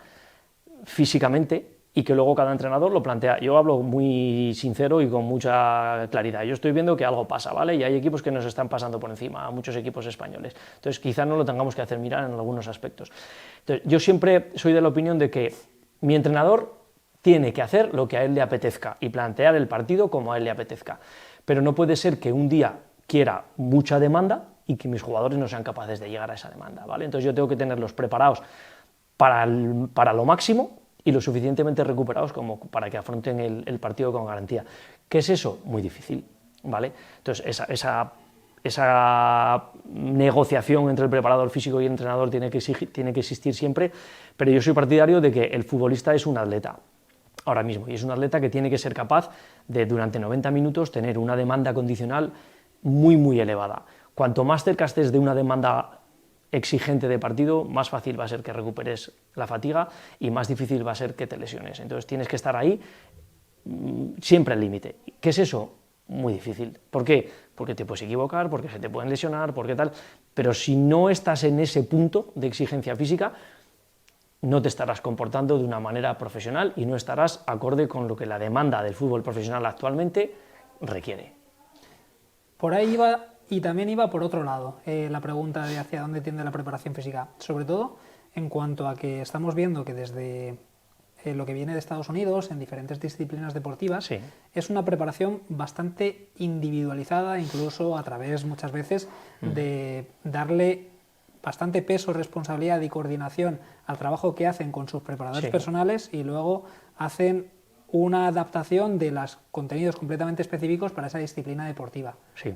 físicamente y que luego cada entrenador lo plantea. Yo hablo muy sincero y con mucha claridad. Yo estoy viendo que algo pasa, ¿vale? Y hay equipos que nos están pasando por encima, a muchos equipos españoles. Entonces, quizá no lo tengamos que hacer mirar en algunos aspectos. Entonces, yo siempre soy de la opinión de que mi entrenador tiene que hacer lo que a él le apetezca y plantear el partido como a él le apetezca. Pero no puede ser que un día quiera mucha demanda y que mis jugadores no sean capaces de llegar a esa demanda, ¿vale? Entonces, yo tengo que tenerlos preparados para lo máximo y lo suficientemente recuperados como para que afronten el partido con garantía. ¿Qué es eso? Muy difícil, ¿vale? Entonces, esa negociación entre el preparador físico y el entrenador tiene que existir siempre, pero yo soy partidario de que el futbolista es un atleta ahora mismo, y es un atleta que tiene que ser capaz de, durante 90 minutos, tener una demanda condicional muy, muy elevada. Cuanto más cerca estés de una demanda exigente de partido, más fácil va a ser que recuperes la fatiga y más difícil va a ser que te lesiones. Entonces tienes que estar ahí siempre al límite. ¿Qué es eso? Muy difícil. ¿Por qué? Porque te puedes equivocar, porque se te pueden lesionar, porque tal, pero si no estás en ese punto de exigencia física, no te estarás comportando de una manera profesional y no estarás acorde con lo que la demanda del fútbol profesional actualmente requiere. Por ahí iba. Y también iba por otro lado la pregunta de hacia dónde tiende la preparación física, sobre todo en cuanto a que estamos viendo que desde lo que viene de Estados Unidos, en diferentes disciplinas deportivas, sí, es una preparación bastante individualizada, incluso a través muchas veces de darle bastante peso, responsabilidad y coordinación al trabajo que hacen con sus preparadores sí, personales, y luego hacen una adaptación de los contenidos completamente específicos para esa disciplina deportiva. Sí.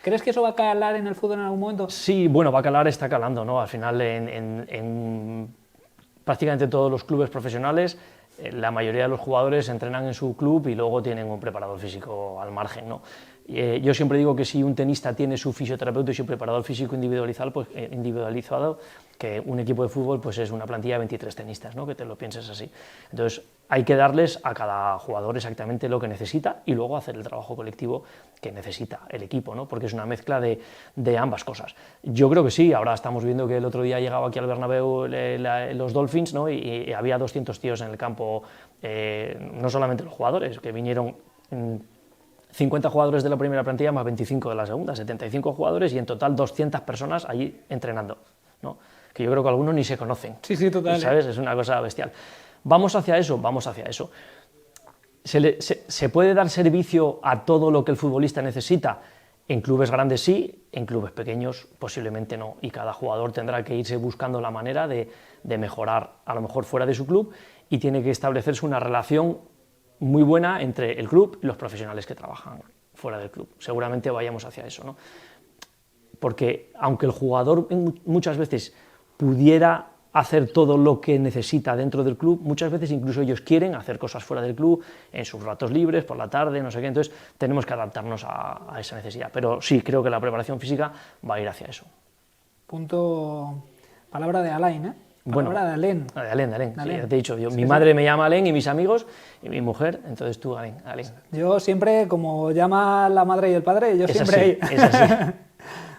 ¿Crees que eso va a calar en el fútbol en algún momento? Sí, bueno, va a calar, está calando, ¿no? Al final, en prácticamente todos los clubes profesionales, la mayoría de los jugadores entrenan en su club y luego tienen un preparador físico al margen, ¿no? Yo siempre digo que si un tenista tiene su fisioterapeuta y su preparador físico individualizado, que un equipo de fútbol pues es una plantilla de 23 tenistas, ¿no? Que te lo pienses así. Entonces hay que darles a cada jugador exactamente lo que necesita y luego hacer el trabajo colectivo que necesita el equipo, ¿no? Porque es una mezcla de ambas cosas. Yo creo que sí, ahora estamos viendo que el otro día llegaba aquí al Bernabéu los Dolphins, ¿no? y había 200 tíos en el campo, no solamente los jugadores, que vinieron 50 jugadores de la primera plantilla más 25 de la segunda, 75 jugadores y en total 200 personas allí entrenando, ¿no? Que yo creo que algunos ni se conocen. Sí, sí, total. ¿Sabes? Es una cosa bestial. ¿Vamos hacia eso? Vamos hacia eso. ¿Se puede dar servicio a todo lo que el futbolista necesita? En clubes grandes sí, en clubes pequeños posiblemente no, y cada jugador tendrá que irse buscando la manera de mejorar, a lo mejor fuera de su club, y tiene que establecerse una relación muy buena entre el club y los profesionales que trabajan fuera del club. Seguramente vayamos hacia eso, ¿no? Porque aunque el jugador muchas veces pudiera hacer todo lo que necesita dentro del club, muchas veces incluso ellos quieren hacer cosas fuera del club, en sus ratos libres, por la tarde, no sé qué, entonces tenemos que adaptarnos a esa necesidad. Pero sí, creo que la preparación física va a ir hacia eso. Palabra de Alain, ¿eh? Palabra de Alain. De Alain. Sí, ya te he dicho, mi madre me llama Alain y mis amigos, y mi mujer, entonces tú Alain. Yo siempre, como llama la madre y el padre, yo siempre... Es así.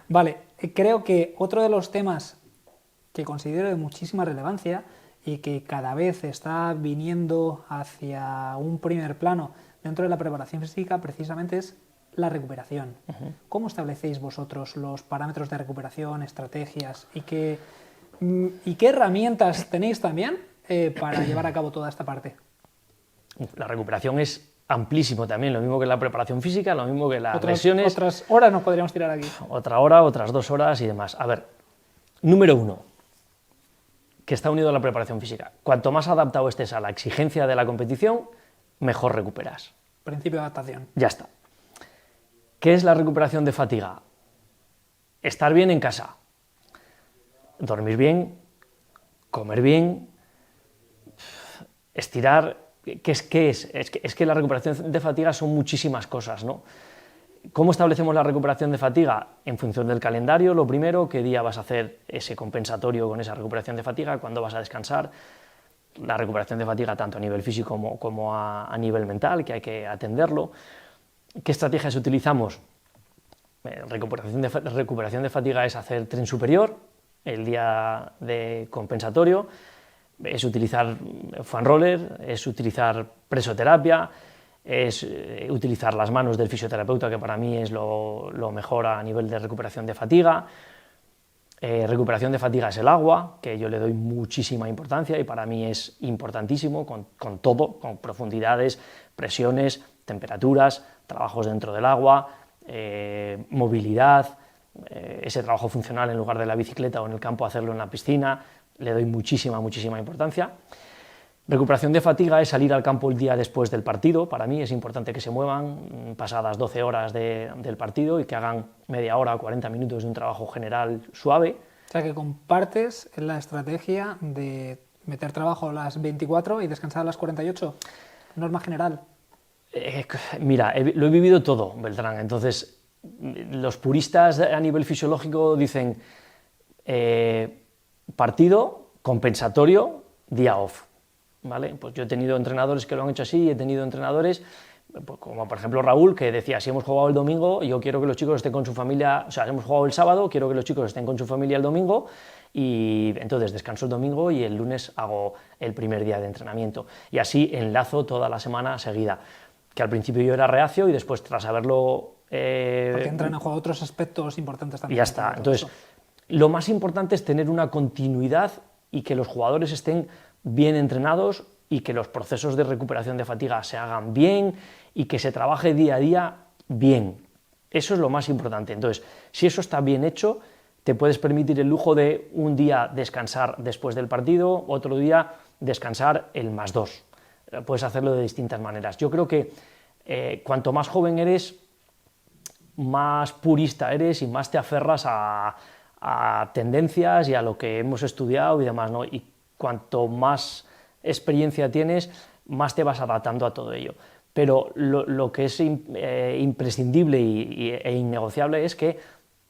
Vale, creo que otro de los temas que considero de muchísima relevancia y que cada vez está viniendo hacia un primer plano dentro de la preparación física precisamente es la recuperación. ¿Cómo establecéis vosotros los parámetros de recuperación, estrategias y qué herramientas tenéis también para llevar a cabo toda esta parte? La recuperación es amplísimo también, lo mismo que la preparación física, lo mismo que las lesiones. Otras horas nos podríamos tirar aquí. Otra hora, otras 2 horas y demás. A ver, número 1, que está unido a la preparación física. Cuanto más adaptado estés a la exigencia de la competición, mejor recuperas. Principio de adaptación. Ya está. ¿Qué es la recuperación de fatiga? Estar bien en casa, dormir bien, comer bien, estirar. ¿Qué es? Es que la recuperación de fatiga son muchísimas cosas, ¿no? ¿Cómo establecemos la recuperación de fatiga? En función del calendario, lo primero, qué día vas a hacer ese compensatorio con esa recuperación de fatiga, cuándo vas a descansar, la recuperación de fatiga tanto a nivel físico como a nivel mental, que hay que atenderlo. ¿Qué estrategias utilizamos? Recuperación de fatiga es hacer tren superior, el día de compensatorio, es utilizar foam roller, es utilizar presoterapia, es utilizar las manos del fisioterapeuta, que para mí es lo mejor a nivel de recuperación de fatiga. Recuperación de fatiga es el agua, que yo le doy muchísima importancia y para mí es importantísimo con todo, con profundidades, presiones, temperaturas, trabajos dentro del agua, movilidad, ese trabajo funcional en lugar de la bicicleta o en el campo hacerlo en la piscina, le doy muchísima importancia. Recuperación de fatiga es salir al campo el día después del partido. Para mí es importante que se muevan pasadas 12 horas del partido y que hagan media hora o 40 minutos de un trabajo general suave. O sea que compartes la estrategia de meter trabajo a las 24 y descansar a las 48, norma general. Mira, lo he vivido todo, Beltrán. Entonces, los puristas a nivel fisiológico dicen partido, compensatorio, día off. ¿Vale? Pues yo he tenido entrenadores que lo han hecho así y he tenido entrenadores, pues como por ejemplo Raúl, que decía, si hemos jugado el domingo, yo quiero que los chicos estén con su familia, o sea, si hemos jugado el sábado, quiero que los chicos estén con su familia el domingo, y entonces descanso el domingo y el lunes hago el primer día de entrenamiento. Y así enlazo toda la semana seguida, que al principio yo era reacio y después tras haberlo... Porque entran en juego otros aspectos importantes también. Y ya está. Entonces, lo más importante es tener una continuidad y que los jugadores estén bien entrenados y que los procesos de recuperación de fatiga se hagan bien y que se trabaje día a día bien. Eso es lo más importante. Entonces, si eso está bien hecho, te puedes permitir el lujo de un día descansar después del partido, otro día descansar el +2. Puedes hacerlo de distintas maneras. Yo creo que cuanto más joven eres, más purista eres y más te aferras a tendencias y a lo que hemos estudiado y demás, ¿no? Y cuanto más experiencia tienes, más te vas adaptando a todo ello. Pero lo que es imprescindible e innegociable es que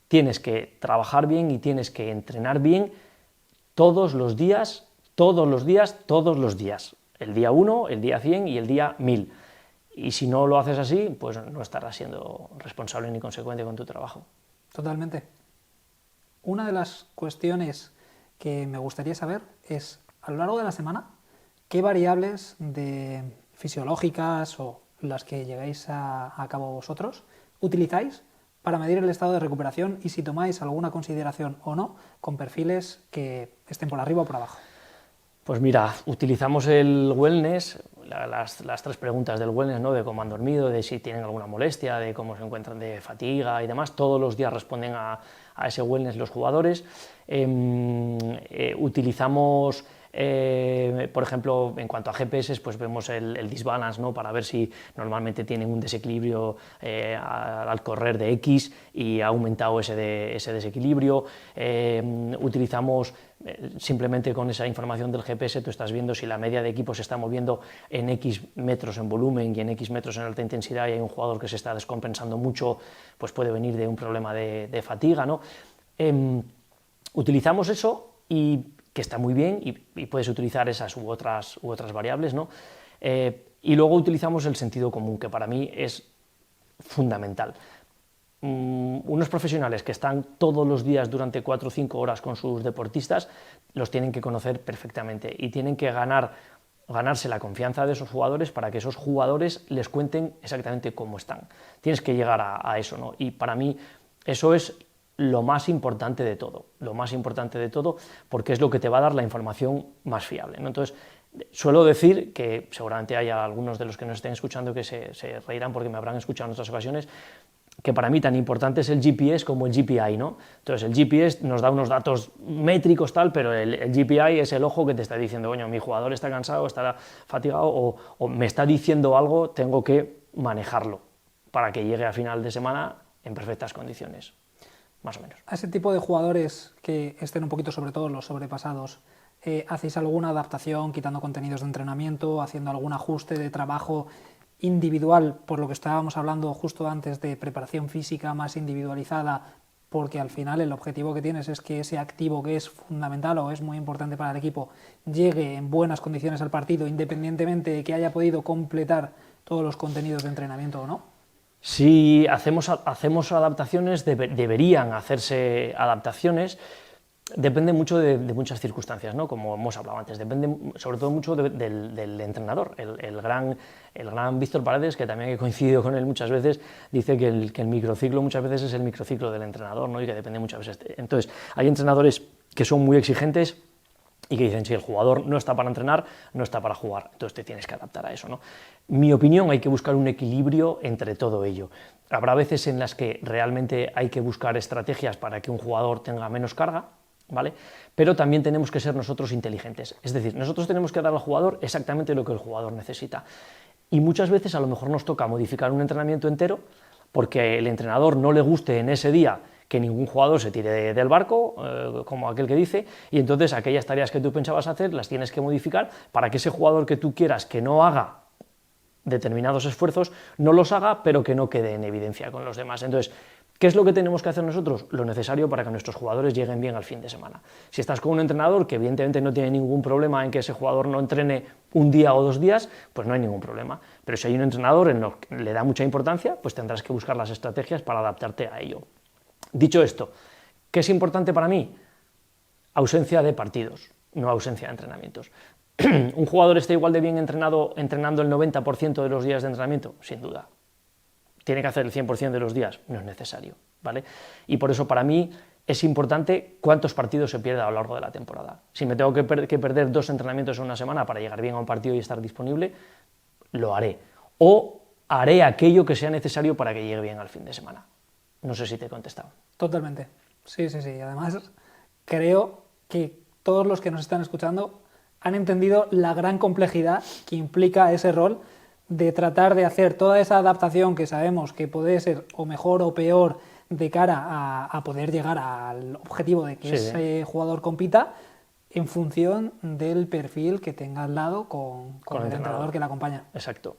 tienes que trabajar bien y tienes que entrenar bien todos los días, todos los días, todos los días. El día 1, el día 100 y el día 1000. Y si no lo haces así, pues no estarás siendo responsable ni consecuente con tu trabajo. Totalmente. Una de las cuestiones que me gustaría saber es, a lo largo de la semana, ¿qué variables fisiológicas o las que llegáis a cabo vosotros utilizáis para medir el estado de recuperación y si tomáis alguna consideración o no con perfiles que estén por arriba o por abajo? Pues mira, utilizamos el wellness, las 3 preguntas del wellness, ¿no? De cómo han dormido, de si tienen alguna molestia, de cómo se encuentran de fatiga y demás. Todos los días responden a ese wellness los jugadores. Utilizamos, por ejemplo, en cuanto a GPS, pues vemos el disbalance, ¿no? Para ver si normalmente tienen un desequilibrio al correr de X y ha aumentado ese desequilibrio. Utilizamos simplemente con esa información del GPS, tú estás viendo si la media de equipos se está moviendo en X metros en volumen y en X metros en alta intensidad y hay un jugador que se está descompensando mucho, pues puede venir de un problema de fatiga, ¿no? Utilizamos eso y que está muy bien y puedes utilizar esas u otras variables, ¿no? Y luego utilizamos el sentido común, que para mí es fundamental. Unos profesionales que están todos los días durante 4 o 5 horas con sus deportistas los tienen que conocer perfectamente y tienen que ganarse la confianza de esos jugadores para que esos jugadores les cuenten exactamente cómo están. Tienes que llegar a eso, ¿no? Y para mí eso es lo más importante de todo, porque es lo que te va a dar la información más fiable, ¿no? Entonces, suelo decir que seguramente haya algunos de los que nos estén escuchando que se reirán porque me habrán escuchado en otras ocasiones, que para mí tan importante es el GPS como el GPI, ¿no? Entonces el GPS nos da unos datos métricos tal, pero el GPI es el ojo que te está diciendo, coño, mi jugador está cansado, está fatigado o me está diciendo algo, tengo que manejarlo para que llegue a final de semana en perfectas condiciones, más o menos. A ese tipo de jugadores que estén un poquito, sobre todo los sobrepasados, ¿hacéis alguna adaptación, quitando contenidos de entrenamiento, haciendo algún ajuste de trabajo individual, por lo que estábamos hablando justo antes de preparación física más individualizada, porque al final el objetivo que tienes es que ese activo que es fundamental o es muy importante para el equipo llegue en buenas condiciones al partido, independientemente de que haya podido completar todos los contenidos de entrenamiento o no? Si hacemos adaptaciones, deberían hacerse adaptaciones. Depende mucho de muchas circunstancias, ¿no? Como hemos hablado antes, depende sobre todo mucho del entrenador. El gran Víctor Paredes, que también he coincidido con él muchas veces, dice que el microciclo muchas veces es el microciclo del entrenador, ¿no? Y que depende muchas veces. Entonces, hay entrenadores que son muy exigentes y que dicen, si el jugador no está para entrenar, no está para jugar, entonces te tienes que adaptar a eso, ¿no? Mi opinión, hay que buscar un equilibrio entre todo ello. Habrá veces en las que realmente hay que buscar estrategias para que un jugador tenga menos carga, ¿vale? Pero también tenemos que ser nosotros inteligentes, es decir, nosotros tenemos que dar al jugador exactamente lo que el jugador necesita y muchas veces a lo mejor nos toca modificar un entrenamiento entero porque el entrenador no le guste en ese día que ningún jugador se tire del barco, como aquel que dice, y entonces aquellas tareas que tú pensabas hacer las tienes que modificar para que ese jugador que tú quieras que no haga determinados esfuerzos, no los haga, pero que no quede en evidencia con los demás. Entonces, ¿qué es lo que tenemos que hacer nosotros? Lo necesario para que nuestros jugadores lleguen bien al fin de semana. Si estás con un entrenador que evidentemente no tiene ningún problema en que ese jugador no entrene un día o 2 días, pues no hay ningún problema. Pero si hay un entrenador en lo que le da mucha importancia, pues tendrás que buscar las estrategias para adaptarte a ello. Dicho esto, ¿qué es importante para mí? Ausencia de partidos, no ausencia de entrenamientos. ¿Un jugador está igual de bien entrenando el 90% de los días de entrenamiento? Sin duda. ¿Tiene que hacer el 100% de los días? No es necesario, ¿vale? Y por eso para mí es importante cuántos partidos se pierde a lo largo de la temporada. Si me tengo que perder 2 entrenamientos en una semana para llegar bien a un partido y estar disponible, lo haré. O haré aquello que sea necesario para que llegue bien al fin de semana. No sé si te he contestado. Totalmente. Sí. Además, creo que todos los que nos están escuchando han entendido la gran complejidad que implica ese rol de tratar de hacer toda esa adaptación que sabemos que puede ser o mejor o peor de cara a poder llegar al objetivo de que ese jugador compita en función del perfil que tenga al lado con el entrenador que le acompaña. Exacto.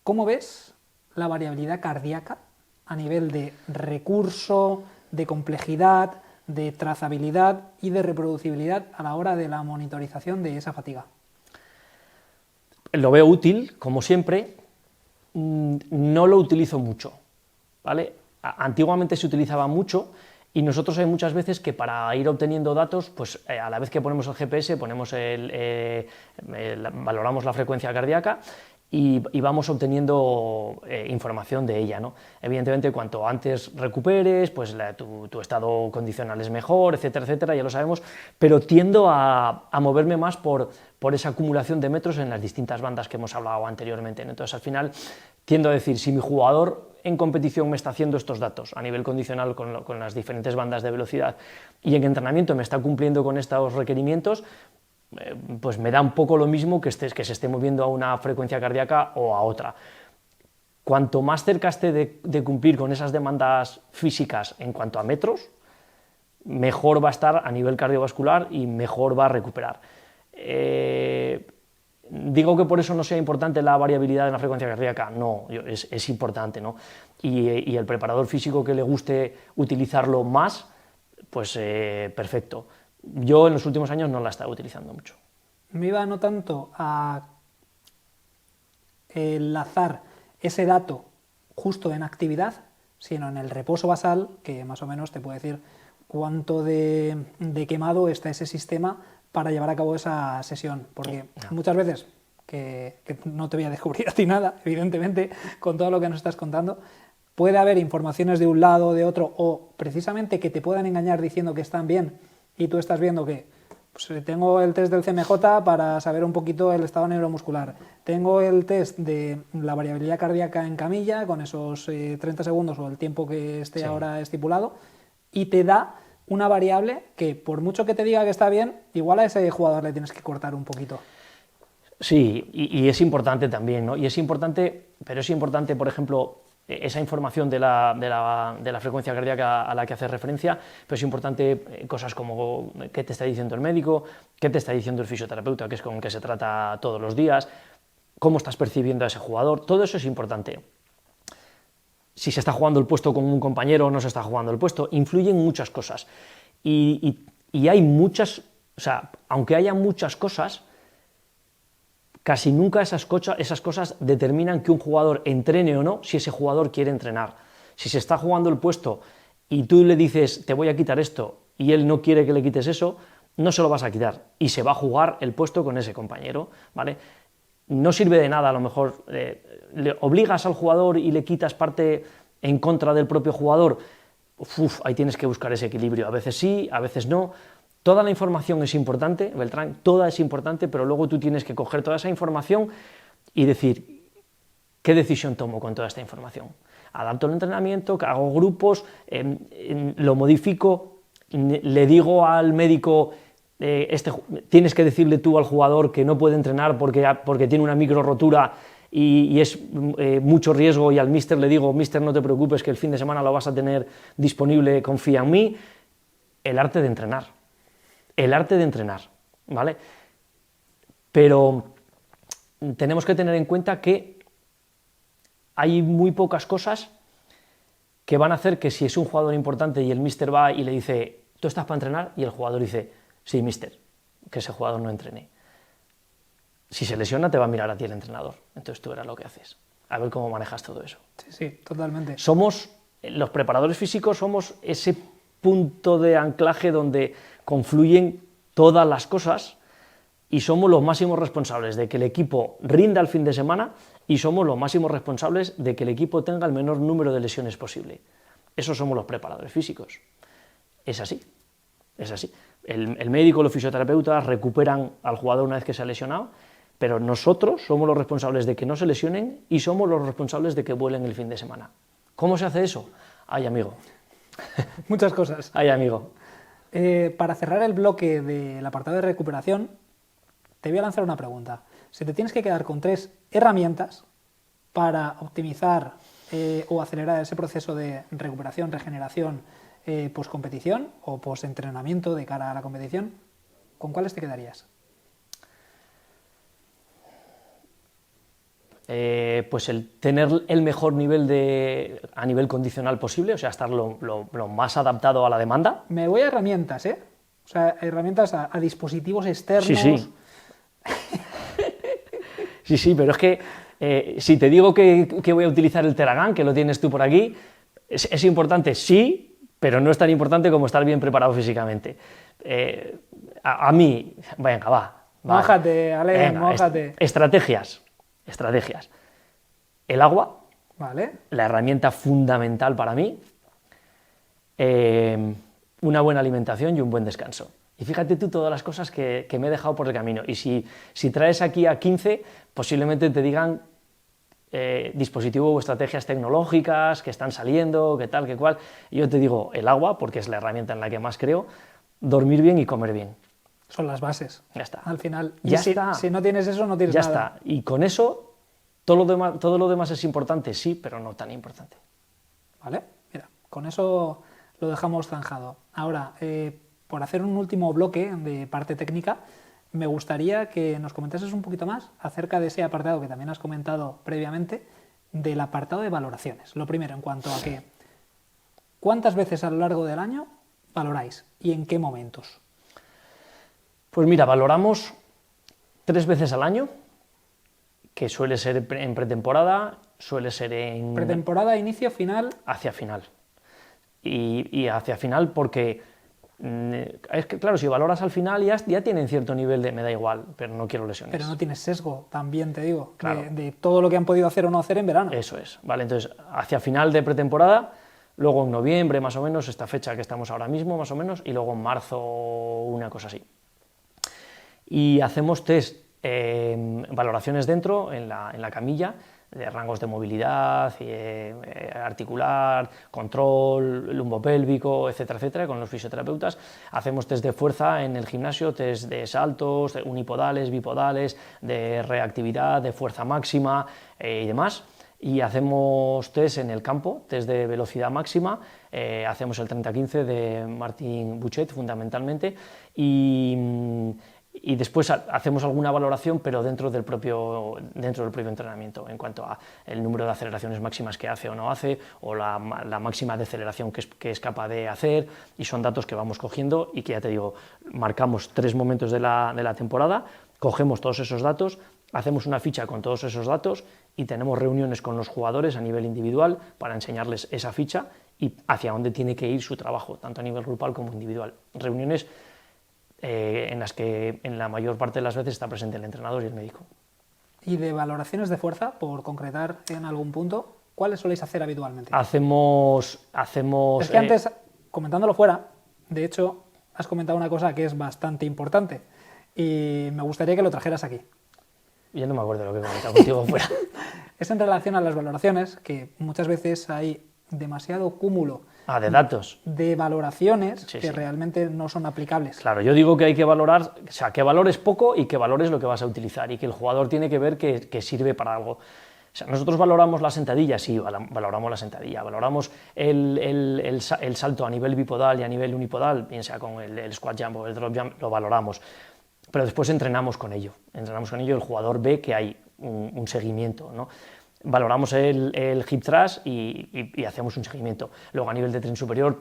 ¿Cómo ves la variabilidad cardíaca a nivel de recurso, de complejidad, de trazabilidad y de reproducibilidad a la hora de la monitorización de esa fatiga? Lo veo útil, como siempre, no lo utilizo mucho, ¿vale? Antiguamente se utilizaba mucho y nosotros hay muchas veces que para ir obteniendo datos, pues a la vez que ponemos el GPS, valoramos la frecuencia cardíaca y vamos obteniendo información de ella, ¿no? Evidentemente, cuanto antes recuperes, pues tu estado condicional es mejor, etcétera, etcétera, ya lo sabemos, pero tiendo a moverme más por esa acumulación de metros en las distintas bandas que hemos hablado anteriormente, ¿no? Entonces, al final, tiendo a decir, si mi jugador en competición me está haciendo estos datos a nivel condicional con las diferentes bandas de velocidad y en entrenamiento me está cumpliendo con estos requerimientos, pues me da un poco lo mismo que se esté moviendo a una frecuencia cardíaca o a otra. Cuanto más cerca esté de cumplir con esas demandas físicas en cuanto a metros, mejor va a estar a nivel cardiovascular y mejor va a recuperar. Digo que por eso no sea importante la variabilidad en la frecuencia cardíaca, no, es importante, ¿no? Y el preparador físico que le guste utilizarlo más, pues perfecto. Yo en los últimos años no la he estado utilizando mucho. Me iba no tanto a enlazar ese dato justo en actividad, sino en el reposo basal, que más o menos te puede decir cuánto de quemado está ese sistema para llevar a cabo esa sesión. Porque muchas veces, que no te voy a descubrir a ti nada, evidentemente, con todo lo que nos estás contando, puede haber informaciones de un lado o de otro, o precisamente que te puedan engañar diciendo que están bien, y tú estás viendo que pues, tengo el test del CMJ para saber un poquito el estado neuromuscular, tengo el test de la variabilidad cardíaca en camilla con esos 30 segundos o el tiempo que esté ahora estipulado, y te da una variable que por mucho que te diga que está bien, igual a ese jugador le tienes que cortar un poquito. Sí, y es importante también, ¿no? Y es importante, pero es importante, por ejemplo, esa información de la frecuencia cardíaca a la que haces referencia, pero es importante cosas como qué te está diciendo el médico, qué te está diciendo el fisioterapeuta, que es con el que se trata todos los días, cómo estás percibiendo a ese jugador, todo eso es importante. Si se está jugando el puesto con un compañero o no se está jugando el puesto, influyen muchas cosas. Y hay muchas, o sea, aunque haya muchas cosas, casi nunca esas cosas determinan que un jugador entrene o no si ese jugador quiere entrenar. Si se está jugando el puesto y tú le dices te voy a quitar esto y él no quiere que le quites eso, no se lo vas a quitar y se va a jugar el puesto con ese compañero, ¿vale? No sirve de nada, a lo mejor le obligas al jugador y le quitas parte en contra del propio jugador. Ahí tienes que buscar ese equilibrio, a veces sí, a veces no. Toda la información es importante, Beltrán, toda es importante, pero luego tú tienes que coger toda esa información y decir, ¿qué decisión tomo con toda esta información? ¿Adapto el entrenamiento? ¿Hago grupos? ¿Lo modifico? ¿Le digo al médico, tienes que decirle tú al jugador que no puede entrenar porque tiene una micro rotura y es mucho riesgo, y al míster le digo, míster, no te preocupes que el fin de semana lo vas a tener disponible, confía en mí? El arte de entrenar. El arte de entrenar, ¿vale? Pero tenemos que tener en cuenta que hay muy pocas cosas que van a hacer que si es un jugador importante y el míster va y le dice, ¿tú estás para entrenar? Y el jugador dice, sí, míster, que ese jugador no entrene. Si se lesiona te va a mirar a ti el entrenador, entonces tú verás lo que haces, a ver cómo manejas todo eso. Sí, sí, totalmente. Los preparadores físicos somos ese punto de anclaje donde confluyen todas las cosas y somos los máximos responsables de que el equipo rinda el fin de semana y somos los máximos responsables de que el equipo tenga el menor número de lesiones posible. Esos somos los preparadores físicos. Es así, es así. El médico, los fisioterapeutas recuperan al jugador una vez que se ha lesionado, pero nosotros somos los responsables de que no se lesionen y somos los responsables de que vuelen el fin de semana. ¿Cómo se hace eso? Ay, amigo. Muchas cosas. Ay, amigo. Para cerrar el bloque del apartado de recuperación, te voy a lanzar una pregunta. Si te tienes que quedar con 3 herramientas para optimizar o acelerar ese proceso de recuperación, regeneración, post-competición o post-entrenamiento de cara a la competición, ¿con cuáles te quedarías? pues el tener el mejor nivel a nivel condicional posible, o sea, estar lo más adaptado a la demanda. Me voy a herramientas, ¿eh? O sea, herramientas a dispositivos externos. Sí, sí. Sí, pero es que si te digo que voy a utilizar el Teragan, que lo tienes tú por aquí, es importante, sí, pero no es tan importante como estar bien preparado físicamente. A mí, venga, va. Mójate, Ale, venga, mójate. Estrategias. El agua, vale. la herramienta fundamental para mí, una buena alimentación y un buen descanso. Y fíjate tú todas las cosas que me he dejado por el camino. Y si traes aquí a 15, posiblemente te digan dispositivos o estrategias tecnológicas que están saliendo, que tal, que cual. Y yo te digo el agua, porque es la herramienta en la que más creo, dormir bien y comer bien. Son las bases. Ya está. Al final. Ya y está. Si no tienes eso, no tienes nada. Ya está. Y con eso, todo lo demás es importante, sí, pero no tan importante. Vale, mira, con eso lo dejamos zanjado. Ahora, por hacer un último bloque de parte técnica, me gustaría que nos comentases un poquito más acerca de ese apartado que también has comentado previamente, del apartado de valoraciones. Lo primero, en cuanto a que, ¿cuántas veces a lo largo del año valoráis y en qué momentos? Pues mira, valoramos 3 veces al año, que suele ser en pretemporada, suele ser en... Pretemporada, inicio, final... Hacia final. Y hacia final porque... Es que, claro, si valoras al final ya tienen cierto nivel de me da igual, pero no quiero lesiones. Pero no tienes sesgo, también te digo, claro. de todo lo que han podido hacer o no hacer en verano. Eso es, vale, entonces hacia final de pretemporada, luego en noviembre más o menos, esta fecha que estamos ahora mismo más o menos, y luego en marzo una cosa así. Y hacemos test, valoraciones dentro, en la camilla, de rangos de movilidad, articular, control, lumbopélvico, etcétera, etcétera, con los fisioterapeutas. Hacemos test de fuerza en el gimnasio, test de saltos, unipodales, bipodales, de reactividad, de fuerza máxima y demás. Y hacemos test en el campo, test de velocidad máxima, hacemos el 30-15 de Martin Buchet fundamentalmente, y después hacemos alguna valoración, pero dentro del propio entrenamiento, en cuanto a el número de aceleraciones máximas que hace o no hace, o la máxima deceleración que es capaz de hacer, y son datos que vamos cogiendo y que, ya te digo, marcamos 3 momentos de la temporada, cogemos todos esos datos, hacemos una ficha con todos esos datos y tenemos reuniones con los jugadores a nivel individual para enseñarles esa ficha y hacia dónde tiene que ir su trabajo, tanto a nivel grupal como individual. Reuniones en las que en la mayor parte de las veces está presente el entrenador y el médico. ¿Y de valoraciones de fuerza, por concretar en algún punto, cuáles soléis hacer habitualmente? Hacemos... Es que antes, comentándolo fuera, de hecho, has comentado una cosa que es bastante importante y me gustaría que lo trajeras aquí. Yo no me acuerdo de lo que he comentado contigo fuera. Es en relación a las valoraciones, que muchas veces hay demasiado cúmulo de datos, de valoraciones sí, que realmente no son aplicables. Claro, yo digo que hay que valorar, o sea, que valores poco y que valores lo que vas a utilizar y que el jugador tiene que ver que sirve para algo. O sea, nosotros valoramos la sentadilla, sí, valoramos la sentadilla, valoramos el salto a nivel bipodal y a nivel unipodal, bien sea con el squat jump o el drop jump, lo valoramos, pero después entrenamos con ello, el jugador ve que hay un seguimiento, ¿no? Valoramos el hip thrust y hacemos un seguimiento. Luego, a nivel de tren superior,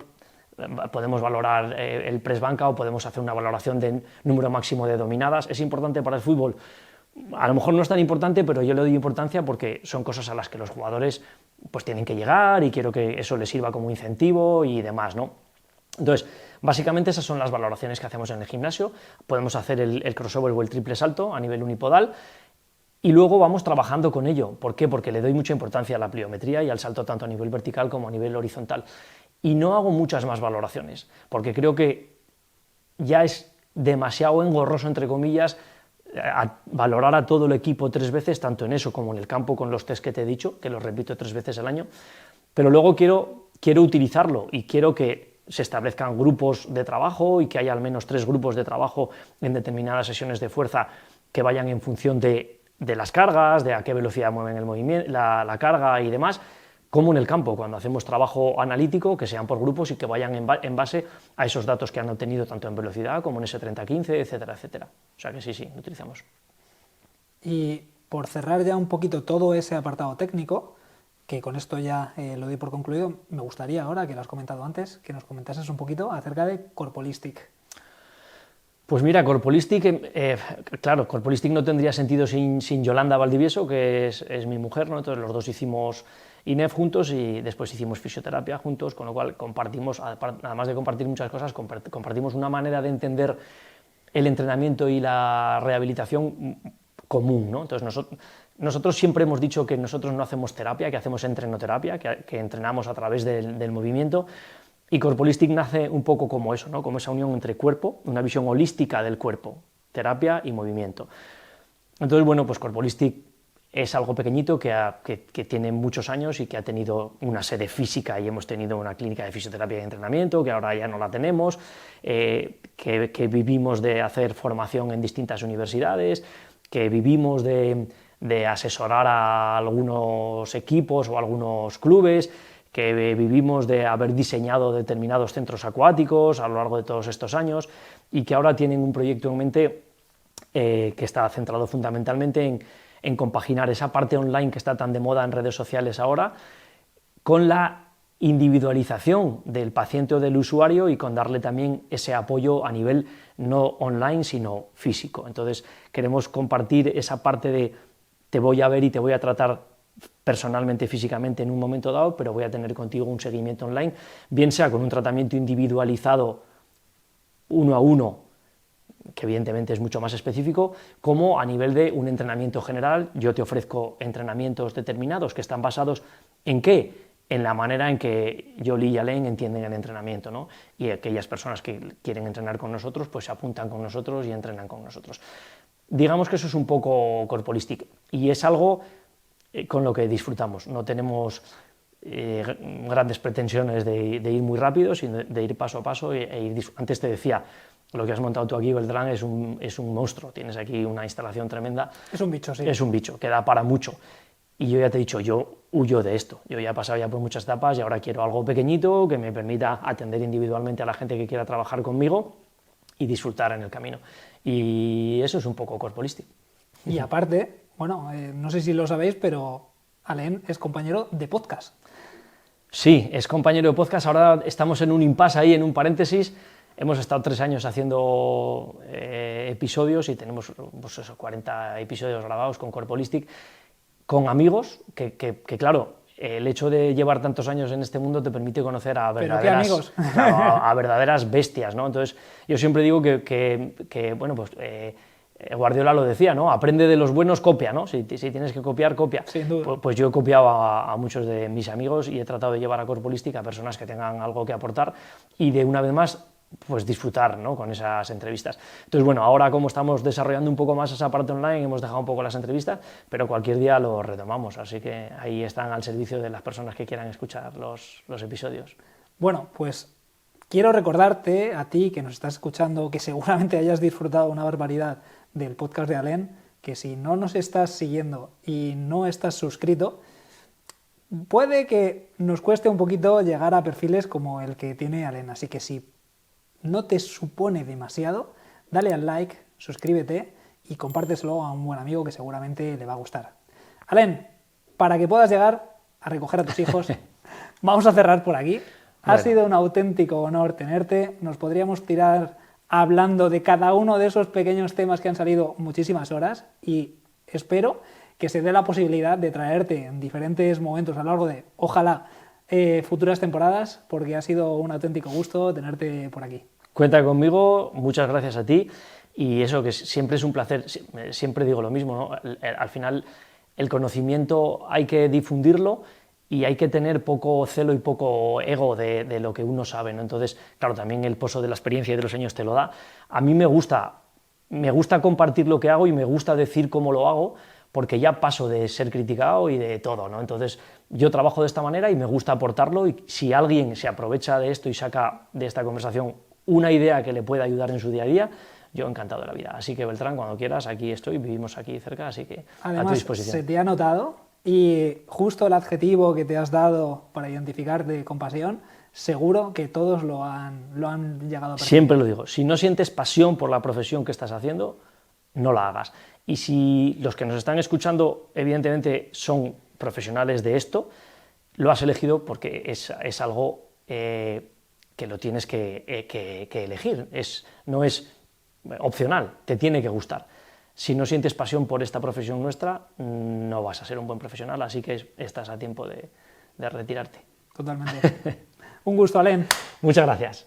podemos valorar el press banca o podemos hacer una valoración de número máximo de dominadas. ¿Es importante para el fútbol? A lo mejor no es tan importante, pero yo le doy importancia porque son cosas a las que los jugadores pues tienen que llegar y quiero que eso les sirva como incentivo y demás, ¿no? Entonces, básicamente esas son las valoraciones que hacemos en el gimnasio. Podemos hacer el crossover o el triple salto a nivel unipodal. Y luego vamos trabajando con ello. ¿Por qué? Porque le doy mucha importancia a la pliometría y al salto tanto a nivel vertical como a nivel horizontal. Y no hago muchas más valoraciones, porque creo que ya es demasiado engorroso, entre comillas, valorar a todo el equipo 3 veces, tanto en eso como en el campo con los test que te he dicho, que los repito 3 veces al año, pero luego quiero utilizarlo y quiero que se establezcan grupos de trabajo y que haya al menos 3 grupos de trabajo en determinadas sesiones de fuerza que vayan en función de las cargas, de a qué velocidad mueven el movimiento, la carga y demás, como en el campo, cuando hacemos trabajo analítico, que sean por grupos y que vayan en base a esos datos que han obtenido tanto en velocidad como en ese 30-15, etcétera, etcétera. O sea que sí, lo utilizamos. Y por cerrar ya un poquito todo ese apartado técnico, que con esto ya lo doy por concluido, me gustaría ahora, que lo has comentado antes, que nos comentases un poquito acerca de Corpolistic. Pues mira, Corpolistic, claro, Corpolistic no tendría sentido sin Yolanda Valdivieso, que es mi mujer, ¿no? Entonces los dos hicimos INEF juntos y después hicimos fisioterapia juntos, con lo cual compartimos, además de compartir muchas cosas, compartimos una manera de entender el entrenamiento y la rehabilitación común, ¿no? Entonces nosotros siempre hemos dicho que nosotros no hacemos terapia, que hacemos entrenoterapia, que entrenamos a través del movimiento, y Corpolistic nace un poco como eso, ¿no? Como esa unión entre cuerpo, una visión holística del cuerpo, terapia y movimiento. Entonces, bueno, pues Corpolistic es algo pequeñito que tiene muchos años y que ha tenido una sede física y hemos tenido una clínica de fisioterapia y de entrenamiento, que ahora ya no la tenemos, que vivimos de hacer formación en distintas universidades, que vivimos de asesorar a algunos equipos o a algunos clubes, que vivimos de haber diseñado determinados centros acuáticos a lo largo de todos estos años y que ahora tienen un proyecto en mente que está centrado fundamentalmente en compaginar esa parte online que está tan de moda en redes sociales ahora con la individualización del paciente o del usuario y con darle también ese apoyo a nivel no online sino físico. Entonces queremos compartir esa parte de te voy a ver y te voy a tratar personalmente, físicamente en un momento dado, pero voy a tener contigo un seguimiento online, bien sea con un tratamiento individualizado uno a uno, que evidentemente es mucho más específico, como a nivel de un entrenamiento general. Yo te ofrezco entrenamientos determinados que están basados ¿en qué? En la manera en que Yoli y Alain entienden el entrenamiento, ¿no? Y aquellas personas que quieren entrenar con nosotros, pues se apuntan con nosotros y entrenan con nosotros. Digamos que eso es un poco Corpolistic, y es algo con lo que disfrutamos. No tenemos grandes pretensiones de ir muy rápido, sino de ir paso a paso e ir. Antes te decía, lo que has montado tú aquí, Beltrán, es un monstruo. Tienes aquí una instalación tremenda. Es un bicho, sí. Es un bicho, que da para mucho. Y yo ya te he dicho, yo huyo de esto. Yo ya he pasado ya por muchas etapas y ahora quiero algo pequeñito que me permita atender individualmente a la gente que quiera trabajar conmigo y disfrutar en el camino. Y eso es un poco Corpolistic. Y aparte, bueno, no sé si lo sabéis, pero Alain es compañero de podcast. Sí, es compañero de podcast. Ahora estamos en un impasse ahí, en un paréntesis. Hemos estado 3 años haciendo episodios y tenemos pues eso, 40 episodios grabados con Corpolistic, con amigos que claro, el hecho de llevar tantos años en este mundo te permite conocer a verdaderas, a verdaderas bestias, ¿no? Entonces, yo siempre digo que bueno, pues Guardiola lo decía, ¿no? Aprende de los buenos, copia, ¿no? Si tienes que copiar, copia. Sin duda. Pues yo he copiado a muchos de mis amigos y he tratado de llevar a Corpolistic a personas que tengan algo que aportar y de una vez más pues disfrutar, ¿no? Con esas entrevistas. Entonces, bueno, ahora como estamos desarrollando un poco más esa parte online, hemos dejado un poco las entrevistas, pero cualquier día lo retomamos, así que ahí están al servicio de las personas que quieran escuchar los episodios. Bueno, pues quiero recordarte a ti que nos estás escuchando, que seguramente hayas disfrutado una barbaridad del podcast de Alain, que si no nos estás siguiendo y no estás suscrito, puede que nos cueste un poquito llegar a perfiles como el que tiene Alain, así que si no te supone demasiado, dale al like, suscríbete y compárteselo a un buen amigo que seguramente le va a gustar. Alain, para que puedas llegar a recoger a tus hijos, vamos a cerrar por aquí. Ha sido un auténtico honor tenerte. Nos podríamos tirar hablando de cada uno de esos pequeños temas que han salido muchísimas horas y espero que se dé la posibilidad de traerte en diferentes momentos a lo largo de, ojalá, futuras temporadas, porque ha sido un auténtico gusto tenerte por aquí. Cuenta conmigo, muchas gracias a ti, y eso que siempre es un placer, siempre digo lo mismo, ¿no? Al final el conocimiento hay que difundirlo y hay que tener poco celo y poco ego de lo que uno sabe, ¿no? Entonces, claro, también el pozo de la experiencia y de los años te lo da. A mí me gusta compartir lo que hago y me gusta decir cómo lo hago, porque ya paso de ser criticado y de todo, ¿no? Entonces, yo trabajo de esta manera y me gusta aportarlo, y si alguien se aprovecha de esto y saca de esta conversación una idea que le pueda ayudar en su día a día, yo encantado de la vida. Así que, Beltrán, cuando quieras, aquí estoy, vivimos aquí cerca, así que además, a tu disposición. Se te ha notado, y justo el adjetivo que te has dado para identificarte con pasión, seguro que todos lo han llegado a percibir. Siempre lo digo, si no sientes pasión por la profesión que estás haciendo, no la hagas. Y si los que nos están escuchando, evidentemente, son profesionales de esto, lo has elegido porque es algo que lo tienes que elegir, no es opcional, te tiene que gustar. Si no sientes pasión por esta profesión nuestra, no vas a ser un buen profesional, así que estás a tiempo de retirarte. Totalmente. Un gusto, Alain. Muchas gracias.